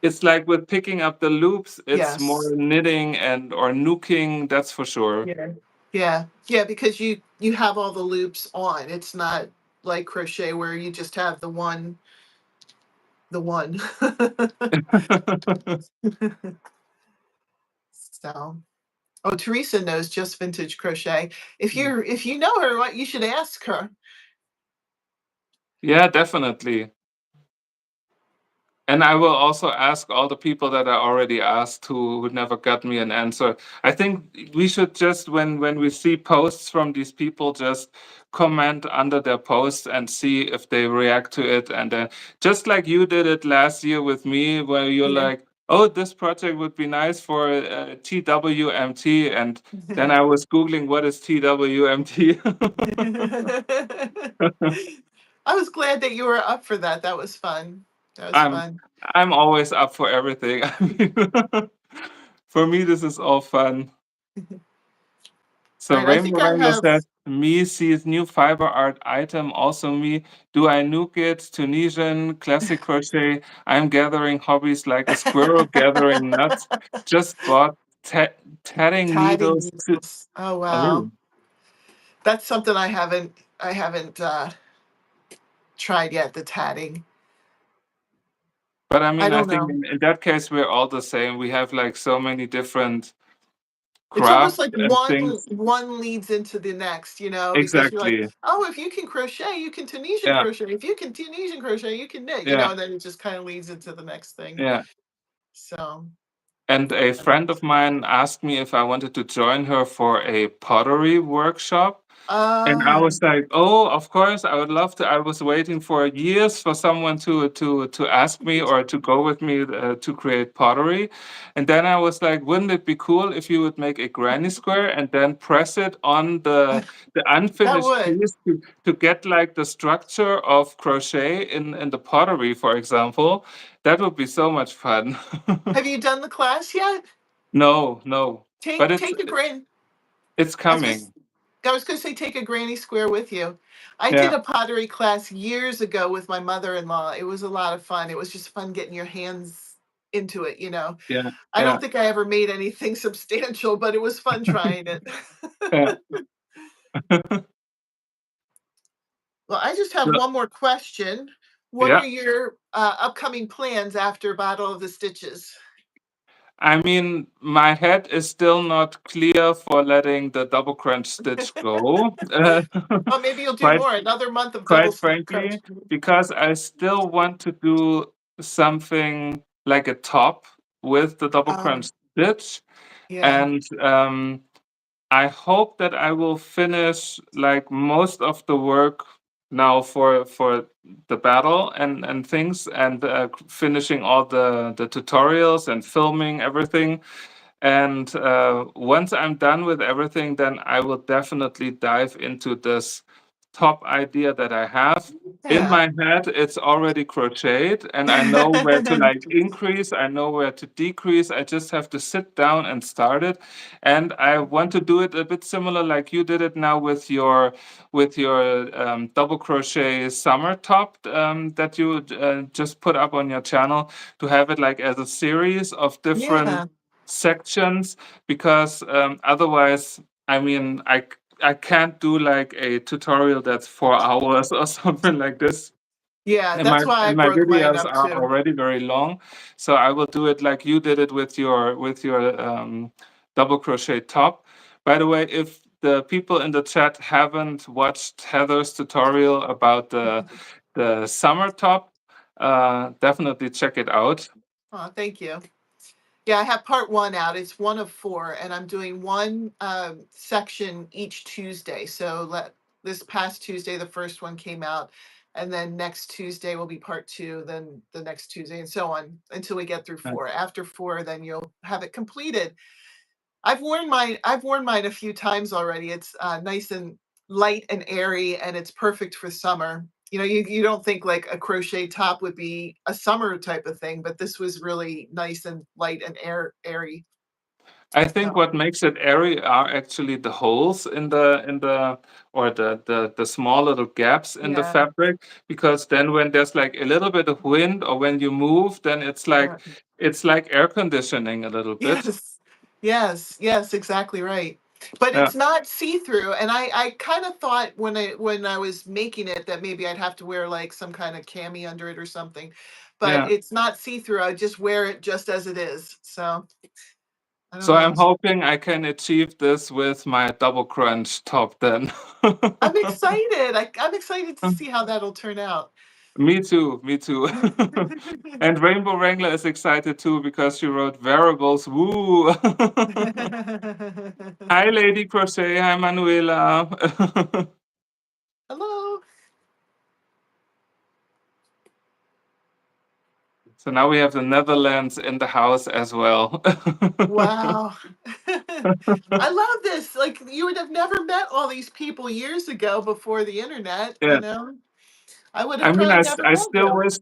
it's like with picking up the loops, it's Yes. more knitting and or nooking, that's for sure. Yeah. Yeah. Yeah, because you have all the loops on. It's not like crochet where you just have the one. So, oh, Teresa knows just vintage crochet. If you know her, what you should ask her. Yeah, definitely. And I will also ask all the people that I already asked who never got me an answer. I think we should just, when we see posts from these people, just comment under their posts and see if they react to it. And then, just like you did it last year with me, where you're Yeah. like, "Oh, this project would be nice for TWMT," and then I was googling what is TWMT. I was glad that you were up for that. That was fun. That was I'm fun. I'm always up for everything. I mean, for me, this is all fun. All So right, I think Rainbow I Wrangler have. says, "Me sees new fiber art item. Also me. Do I nuke it? Tunisian classic crochet. I'm gathering hobbies like a squirrel gathering nuts. Just bought tatting Tatting needles to." needles. Oh Oh, wow. really? That's something I haven't tried yet, the tatting. But I I mean, I don't think know. in that case, we're all the same. We have like so many different It's almost crafts like and one things. one leads into the next, because you're like, Exactly. oh, if you can crochet, you can Tunisian Yeah. crochet. If you can Tunisian crochet, you can knit, Yeah. and then it just kind of leads into the next thing. Yeah. So, And a friend of mine asked me if I wanted to join her for a pottery workshop. And I uh, was like, "Oh, of course, I would love to." I was waiting for years for someone to ask me or to go with me to create pottery. And then I was like, "Wouldn't it be cool if you would make a granny square and then press it on the that unfinished would. piece to get like the structure of crochet in the pottery, for example? That would be so much fun." Have you done the class yet? No, no. but Take a grand. it's I was just coming. I was gonna say take a granny square with you. I did Yeah, a pottery class years ago with my mother-in-law. It was a lot of fun. It was just fun getting your hands into it, you know. yeah, I yeah, don't think I ever made anything substantial, but it was fun trying it. yeah. Well, I just have So, one more question. What yeah. are your upcoming plans after Battle of the Stitches? I mean, my head is still not clear for letting the double crunch stitch go. Oh, maybe you'll do Quite more. Another month of double quite crunch. frankly, because I still want to do something like a top with the double Oh, crunch stitch, yeah, and I hope that I will finish like most of the work now for the battle and things, and finishing all the tutorials and filming everything. And once I'm done with everything, then I will definitely dive into this top idea that I have. In yeah. my head, it's already crocheted, and I know where to like increase, I know where to decrease. I just have to sit down and start it. And I want to do it a bit similar like you did it now with your double crochet summer top that you just put up on your channel, to have it like as a series of different Yeah, sections, because otherwise, I mean, I can't do like a tutorial that's 4 hours or something like this. yeah. And my That's why I and my broke mine videos up are too. already very long, so I will do it like you did it with your double crochet top. By the way, if the people in the chat haven't watched Heather's tutorial about the summer top, definitely check it out. Oh, thank you. Yeah, I have part one out. It's one of four, and I'm doing one section each Tuesday. So this past Tuesday, the first one came out, and then next Tuesday will be part two, then the next Tuesday, and so on until we get through four. After four, then you'll have it completed. I've worn mine a few times already. It's nice and light and airy, and it's perfect for summer. You know, you don't think like a crochet top would be a summer type of thing, but this was really nice and light and airy. I think So what makes it airy are actually the holes in the or the small little gaps in the yeah, fabric, because then when there's like a little bit of wind or when you move, then yeah. it's like air conditioning a little bit. Yes, yes, exactly right. But Yeah, it's not see through, and I kind of thought when I was making it that maybe I'd have to wear like some kind of cami under it or something, but yeah. it's not see through. I just wear it just as it is. So I don't So I'm know. hoping I can achieve this with my double crunch top then. I'm excited. I'm excited to see how that'll turn out. Me too, me too. And Rainbow Wrangler is excited too because she wrote variables. Woo! Hi, Lady Crochet. Hi, Manuela. Hello. So now we have the Netherlands in the house as well. Wow. I love this. Like you would have never met all these people years ago before the internet, Yeah. you know? I would I have mean, probably never I met still you. wish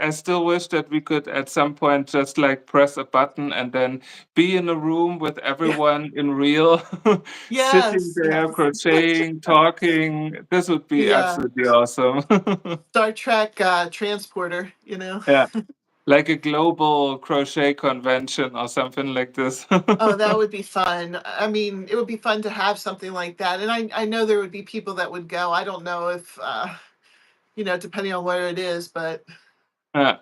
I still wish that we could at some point just like press a button and then be in a room with Yeah. everyone in real, sitting Yes, there, yes. crocheting, talking. This would be Yeah. absolutely awesome. Star Trek transporter, you know? Yeah, like a global crochet convention or something like this. Oh, that would be fun. I mean, it would be fun to have something like that. And I know there would be people that would go. I don't know if, you know, depending on where it is, but Yeah.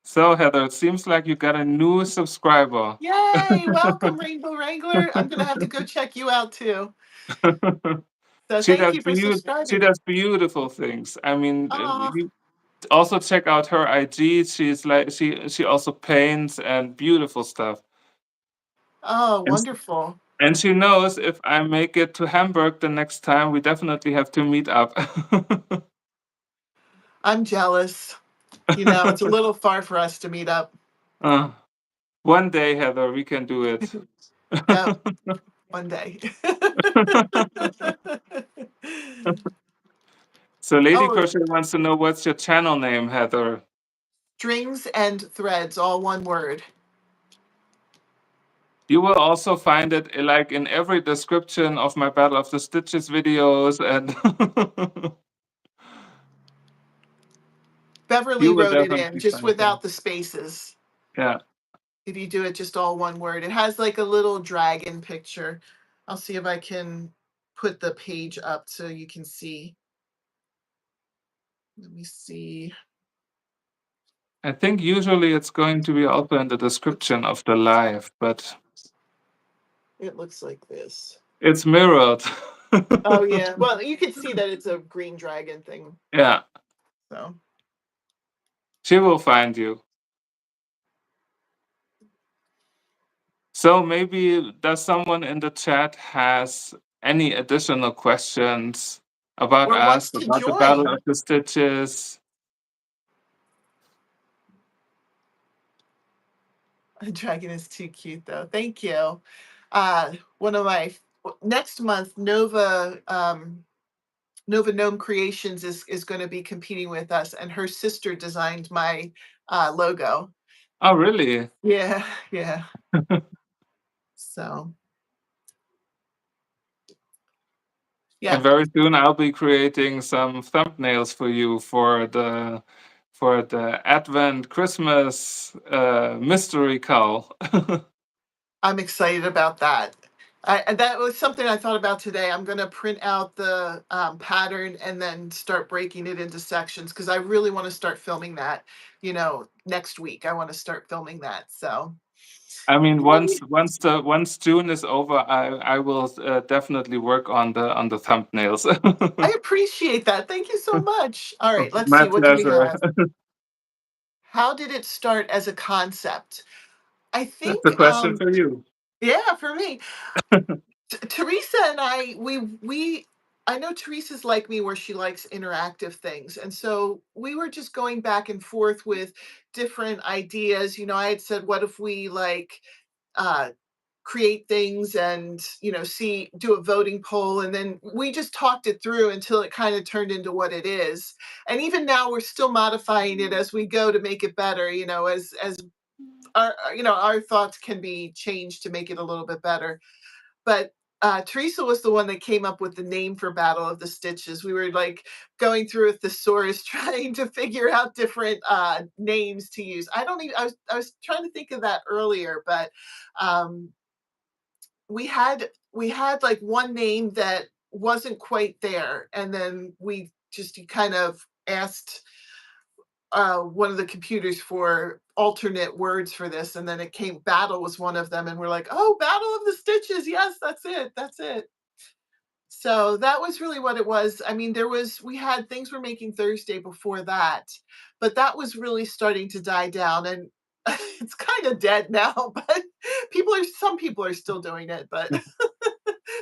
So, Heather, it seems like you got a new subscriber. yay, welcome, Rainbow Wrangler. I'm going to have to go check you out too. So thank you for She subscribing. does beautiful things. I mean, Oh, you also check out her IG. She's like she also paints and beautiful stuff. oh, And wonderful. and she knows if I make it to Hamburg the next time, we definitely have to meet up. I'm jealous. You know, it's a little far for us to meet up. Uh, one day, Heather, we can do it. Yep, one day. So Lady Oh, Crochet wants to know what's your channel name, Heather. strings and threads, all one word. You will also find it like in every description of my Battle of the Stitches videos, and Beverly you will wrote it in definitely just find them. without the spaces. Yeah. If you do it just all one word, it has like a little dragon picture. I'll see if I can put the page up so you can see. Let me see. I think usually it's going to be also in the description of the live, but It looks like this. it's mirrored. Oh yeah. Well, you can see that it's a green dragon thing. Yeah, So she will find you. So maybe does someone in the chat has any additional questions about or us, wants to about the Battle join. of the Stitches? The dragon is too cute though. Thank you. One of my next month, Nova Gnome Creations is going to be competing with us, and her sister designed my logo. Oh, really? Yeah, yeah. So And yeah, very soon I'll be creating some thumbnails for you for the Advent Christmas mystery call. I'm excited about that. That was something I thought about today. I'm going to print out the pattern and then start breaking it into sections because I really want to start filming that. Next week I want to start filming that. So I mean, once June is over, I will definitely work on the thumbnails. I appreciate that. Thank you so much. All right, let's My see. What do we pleasure. have? How did it start as a concept? I That's a think, question for you. yeah, for me, Teresa and we I know Teresa's like me where she likes interactive things. And so we were just going back and forth with different ideas. I had said, what if we uh create things and do a voting poll, and then we just talked it through until it kind of turned into what it is. And even now we're still modifying it as we go to make it better, as our thoughts can be changed to make it a little bit better. But Teresa was the one that came up with the name for Battle of the Stitches. We were like going through a thesaurus trying to figure out different names to use. I don't even. I was trying to think of that earlier, but um, we had like one name that wasn't quite there, and then we just kind of asked one of the computers for alternate words for this, and then it came. Battle was one of them, and we're like, oh, Battle of the Stitches. Yes, that's it. So that was really what it was. I mean, we had things we're making Thursday before that, but that was really starting to die down, and it's kind of dead now. But some people are still doing it, but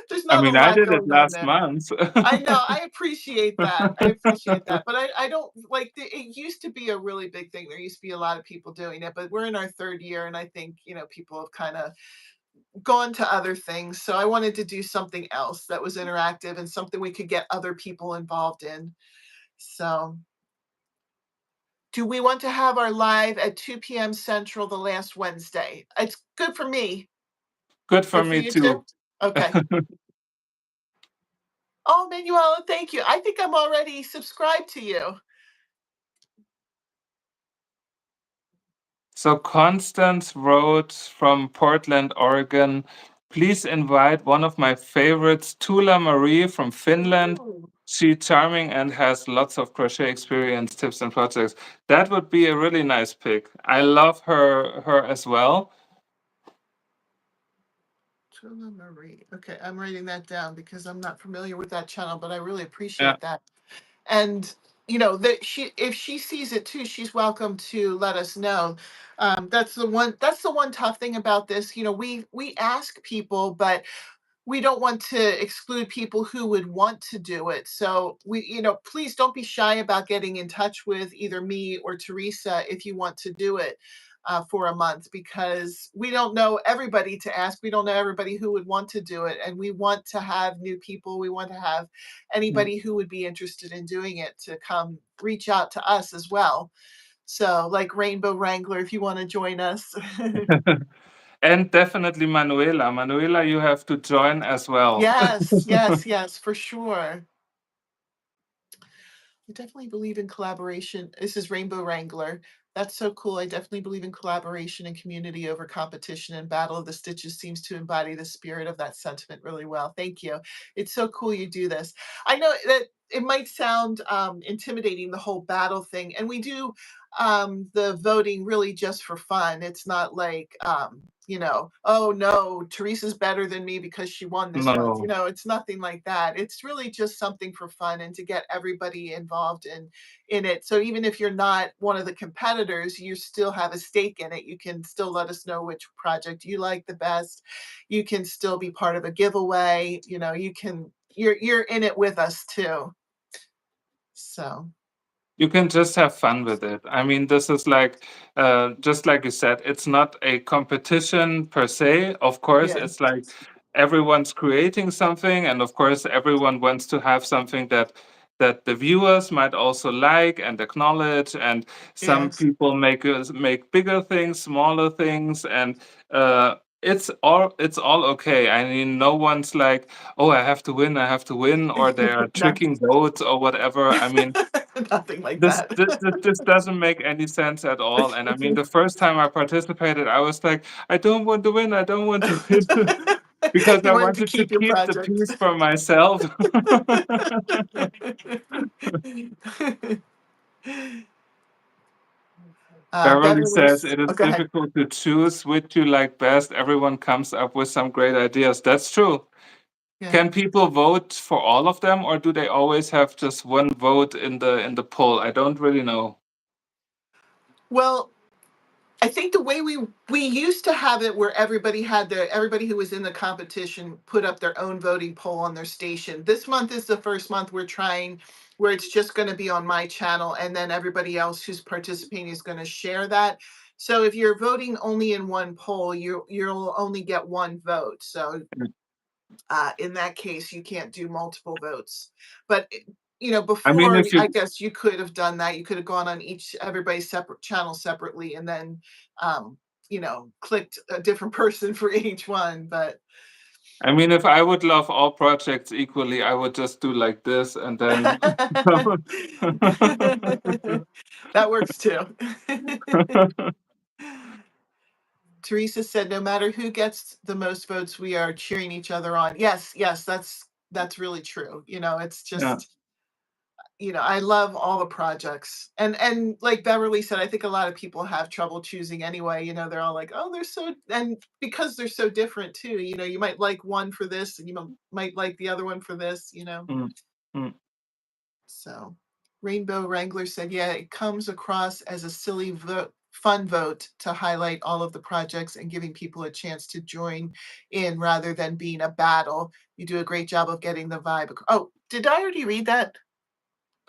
there's I not a mean, I lot did it going on last there. month. I know. I appreciate that. I appreciate that. But I don't like it used to be a really big thing. There used to be a lot of people doing it, but we're in our third year, and I think, people have kind of gone to other things. So I wanted to do something else that was interactive and something we could get other people involved in. So, do we want to have our live at 2 p.m. Central the last Wednesday? It's good for me. Good for Good for me you too? too. Okay. Oh, Manuela, thank you. I think I'm already subscribed to you. So Constance wrote from Portland, Oregon. Please invite one of my favorites, Tula Marie from Finland. Ooh. She's charming and has lots of crochet experience, tips, and projects. That would be a really nice pick. I love her as well. Tula Marie. Okay, I'm writing that down because I'm not familiar with that channel, but I really Yeah. appreciate that. And that if she sees it too, she's welcome to let us know. That's the one tough thing about this. We ask people, but we don't want to exclude people who would want to do it. So please don't be shy about getting in touch with either me or Teresa if you want to do it for a month, because we don't know everybody to ask. We don't know everybody who would want to do it. And we want to have new people. We want to have anybody who would be interested in doing it to come reach out to us as well. So like Rainbow Wrangler, if you want to join us. And definitely Manuela. Manuela, you have to join as well. Yes, yes, yes, for sure. I definitely believe in collaboration. This is Rainbow Wrangler. That's so cool. I definitely believe in collaboration and community over competition, and Battle of the Stitches seems to embody the spirit of that sentiment really well. Thank you. It's so cool you do this. I know that it might sound intimidating, the whole battle thing, and we do the voting really just for fun. It's not like, oh no, Teresa's better than me because she won this month. No. It's nothing like that. It's really just something for fun and to get everybody involved in it. So even if you're not one of the competitors, you still have a stake in it. You can still let us know which project you like the best. You can still be part of a giveaway. You're in it with us too. So You can just have fun with it. I mean, this is like, just like you said, it's not a competition per se. Of course, yeah, it's like everyone's creating something, and of course, everyone wants to have something that the viewers might also like and acknowledge. And some yes. people make bigger things, smaller things, and it's all okay. I mean, no one's like, oh, I have to win, or they are No, tricking votes or whatever. I mean, nothing like this, that. this this this doesn't make any sense at all. And I mean, the first time I participated, I was like, I don't want to win. I don't want to win because You I wanted to wanted to keep your keep the project. peace for myself. Beverly says Beverly's. it Oh, is go ahead. difficult to choose which you like best. Everyone comes up with some great ideas. That's true. Yeah. Can people vote for all of them, or do they always have just one vote in the poll? I don't really know. Well, I think the way we used to have it where everybody who was in the competition put up their own voting poll on their station. This month is the first month we're trying where it's just going to be on my channel, and then everybody else who's participating is going to share that. So if you're voting only in one poll, you'll only get one vote. So in that case, you can't do multiple votes. But I mean, before, if you I guess you could have done that. You could have gone on everybody's separate channel separately, and then clicked a different person for each one. But I mean, if I would love all projects equally, I would just do like this and then. that works too. Teresa said, "No matter who gets the most votes, we are cheering each other on." Yes, yes, that's really true. It's Yeah. just I love all the projects. And like Beverly said, I think a lot of people have trouble choosing anyway. They're all like, "Oh, they're so," and because they're so different too, you might like one for this and might like the other one for this. Mm, mm. So Rainbow Wrangler said, "Yeah, it comes across as a silly vote, fun vote to highlight all of the projects and giving people a chance to join in rather than being a battle. You do a great job of getting the vibe." Oh, did I already read that?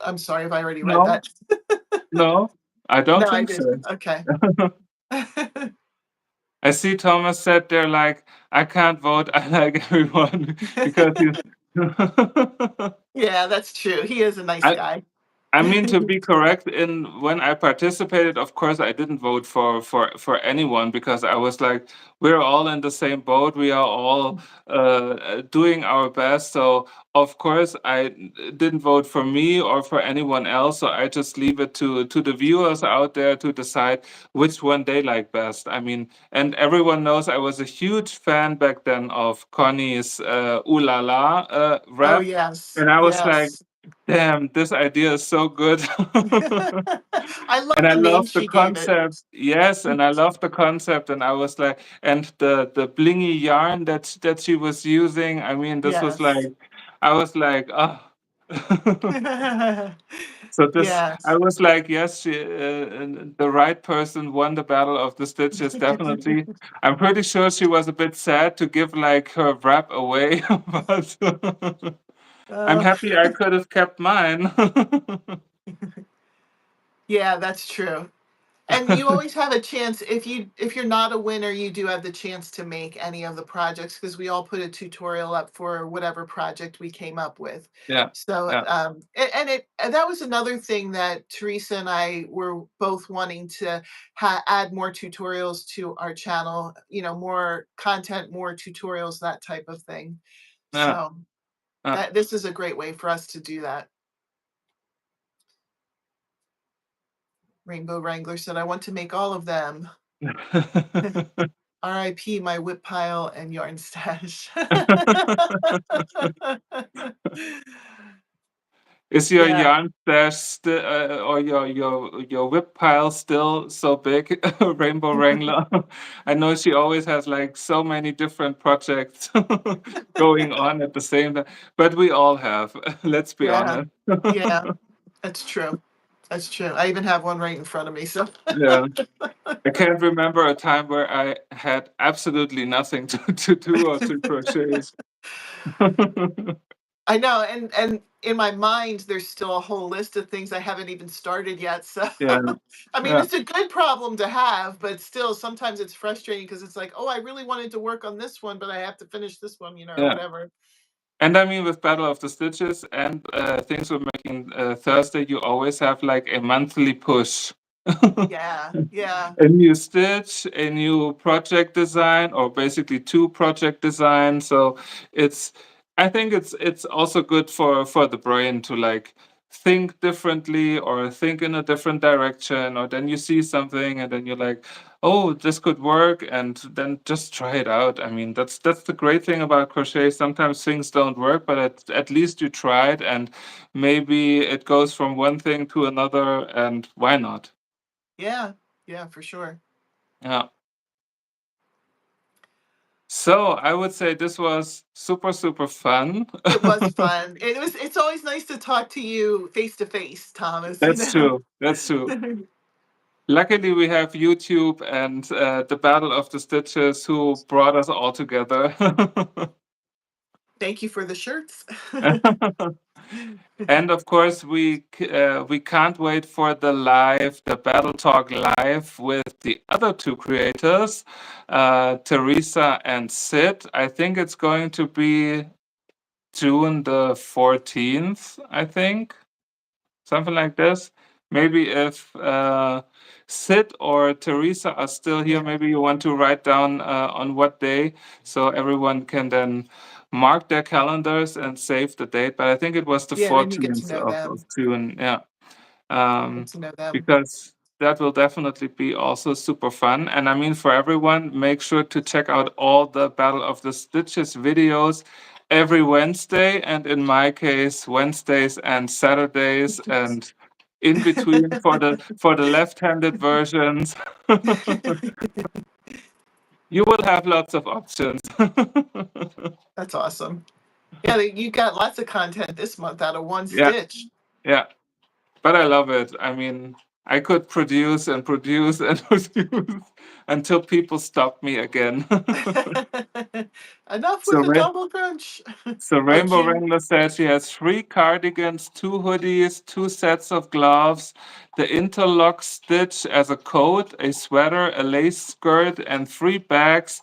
I'm sorry if I already read No, that. no, I No, don't I think so. didn't. Okay. I see Thomas said there like, I can't vote. I like everyone because you. Yeah, that's true. He is a nice I, guy. I mean, to be correct, in when I participated, of course, I didn't vote for anyone because I was like, we're all in the same boat. We are all doing our best. So of course, didn't vote for me or for anyone else. So I just leave it to the viewers out there to decide which one they like best. I mean, and everyone knows I was a huge fan back then of Connie's "Ooh La La" Oh, rap, yes. and I was like, Yes. damn, this idea is so good. I love And I the name love the she gave it. concept. Yes, and I love the concept. And I was like, and the blingy yarn that she was using. I mean, this was like, Yes. I was like, oh. So this, I Yes. was like, yes, the right person won the battle of the stitches. Definitely. I'm pretty sure she was a bit sad to give like her wrap away, but I'm Uh, happy I could have kept mine. yeah, that's true. And you always have a chance if you're not a winner, you do have the chance to make any of the projects because we all put a tutorial up for whatever project we came up with. Yeah, So, yeah, and that was another thing that Teresa and I were both wanting to add more tutorials to our channel, more content, more tutorials, that type of thing. yeah, So yeah. that this is a great way for us to do that. Rainbow Wrangler said, I want to make all of them. RIP my whip pile and yarn stash. Is your Yeah, yarn stash or your whip pile still so big, Rainbow Wrangler? I know she always has like so many different projects going on at the same time, but we all have. Let's be yeah, honest. yeah, that's true. That's true. I even have one right in front of me, so Yeah, I can't remember a time where I had absolutely nothing to do or to crochet. I know, and in my mind, there's still a whole list of things I haven't even started yet, so Yeah, I mean, yeah, it's a good problem to have, but still, sometimes it's frustrating because it's like, "Oh, I really wanted to work on this one, but I have to finish this one," or yeah. whatever. And I mean, with Battle of the Stitches and things we're making Thursday, you always have like a monthly push. Yeah, yeah, A new stitch, a new project design, or basically two project designs. So it's, I think it's also good for the brain to like think differently or think in a different direction, or then you see something and then you're like, oh, this could work, and then just try it out. I mean, that's the great thing about crochet. Sometimes things don't work, but at least you tried, and maybe it goes from one thing to another, and why not? yeah, yeah, for sure. Yeah. So I would say this was super, super fun. It was fun. It's always nice to talk to you face to face, Thomas, That's true. That's true. Luckily, we have YouTube and the Battle of the Stitches who brought us all together. Thank you for the shirts. And of course, we can't wait for the Battle Talk live with the other two creators, Teresa and Sid. I think it's going to be June the 14th, I think, something like this. Maybe if Sid or Teresa are still here, Yeah. maybe you want to write down on what day so everyone can then mark their calendars and save the date. But I think it was the Yeah, and then you get to 14th know of them. June. Yeah. Get Um, to know them. because that will definitely be also super fun. And I mean, for everyone, make sure to check out all the Battle of the Stitches videos every Wednesday, and in my case, Wednesdays and Saturdays, and in between for the left-handed versions. You will have lots of options. That's awesome. Yeah, you got lots of content this month out of one Yeah, stitch. yeah. But I love it. I mean, I could produce and produce and produce until people stop me again. Enough So, with the double crunch. so Oh, Rainbow June. Wrangler says she has 3 cardigans, 2 hoodies, 2 sets of gloves, the interlock stitch as a coat, a sweater, a lace skirt, and 3 bags.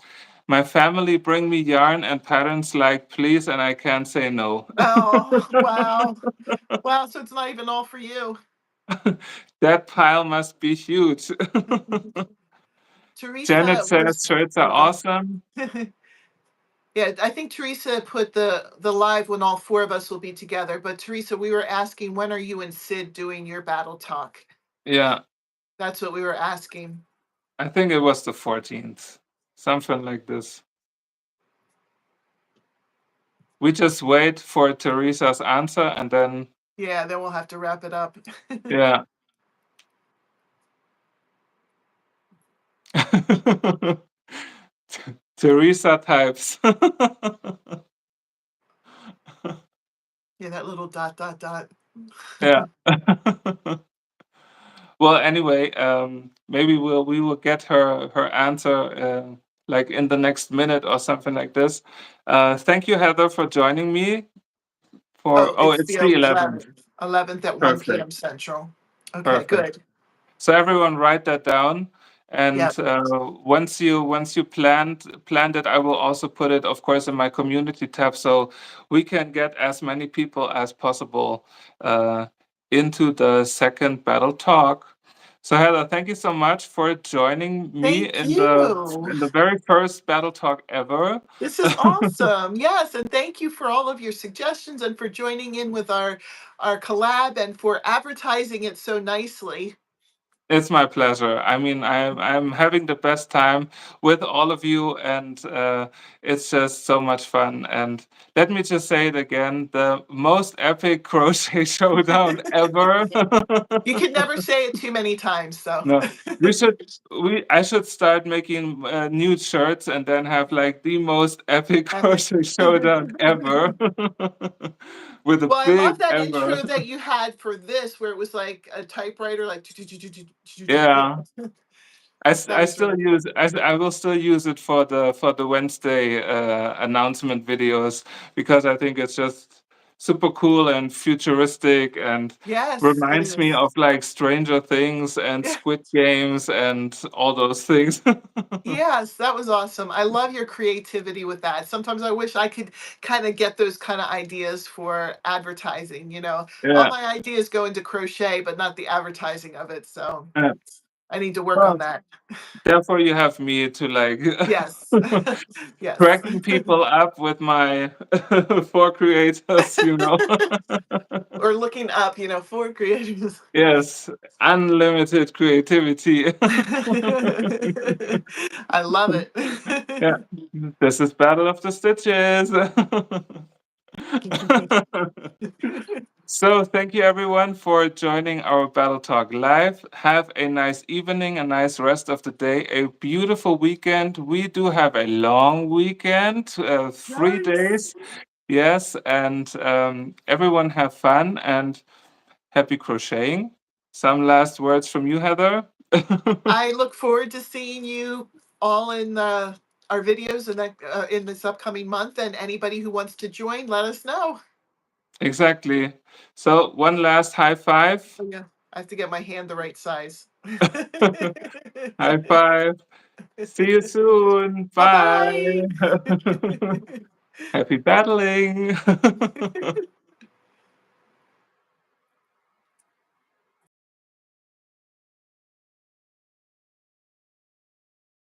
My family bring me yarn and patterns like please, and I can't say no. Oh, wow. Wow, so it's not even all for you. That pile must be huge. Janet Teresa says was shirts are yeah. awesome. Yeah, I think Teresa put the live when all four of us will be together. But Teresa, we were asking when are you and Sid doing your battle talk? Yeah, That's what we were asking. I think it was the 14th, something like this. We just wait for Teresa's answer and then, Yeah, then we'll have to wrap it up. yeah. Teresa types. Yeah, that little dot dot dot. Yeah. Well, anyway, maybe we will get her answer like in the next minute or something like this. Thank you, Heather, for joining me for Oh, oh, it's it's the the 11th. 11th at 1 Perfect. p.m. Central. Okay, Perfect. good. So everyone write that down. And Yep. once you planned it, I will also put it, of course, in my community tab, so we can get as many people as possible uh, into the second battle talk. So Heather, thank you so much for joining me Thank in the you. very first battle talk ever. This is awesome. Yes, and thank you for all of your suggestions and for joining in with our collab and for advertising it so nicely. It's my pleasure. I mean, I'm having the best time with all of you, and it's just so much fun. And let me just say it again: the most epic crochet showdown ever. You can never say it too many times, so. No, we should. I should start making new shirts and then have like the most epic Epic. crochet showdown ever, with a Well, I love big that ever. intro that you had for this, where it was like a typewriter, like. Yeah. That I was still really cool. use I will still use it for the Wednesday announcement videos, because I think it's just super cool and futuristic and Yes, it reminds me is. of like Stranger Things and Yeah. Squid Games and all those things. Yes, that was awesome. I love your creativity with that. Sometimes I wish I could kind of get those kind of ideas for advertising, you know. All Yeah. my ideas go into crochet, but not the advertising of it. So Yeah. I need to work on Well, that. therefore you have me to like Yes. Yes. cracking people up with my for creators, you know. Or looking up, you know, for creators. Yes, unlimited creativity. I love it. Yeah, this is Battle of the Stitches. So, thank you everyone for joining our Battle Talk live. Have a nice evening, a nice rest of the day, a beautiful weekend. We do have a long weekend, 3 days. Nice. Yes, and everyone have fun and happy crocheting. Some last words from you, Heather? I look forward to seeing you all in our videos in this upcoming month. And anybody who wants to join, let us know. Exactly. So, one last high five. Oh, yeah, I have to get my hand the right size. High five. See you soon. Bye Bye. bye. Happy battling.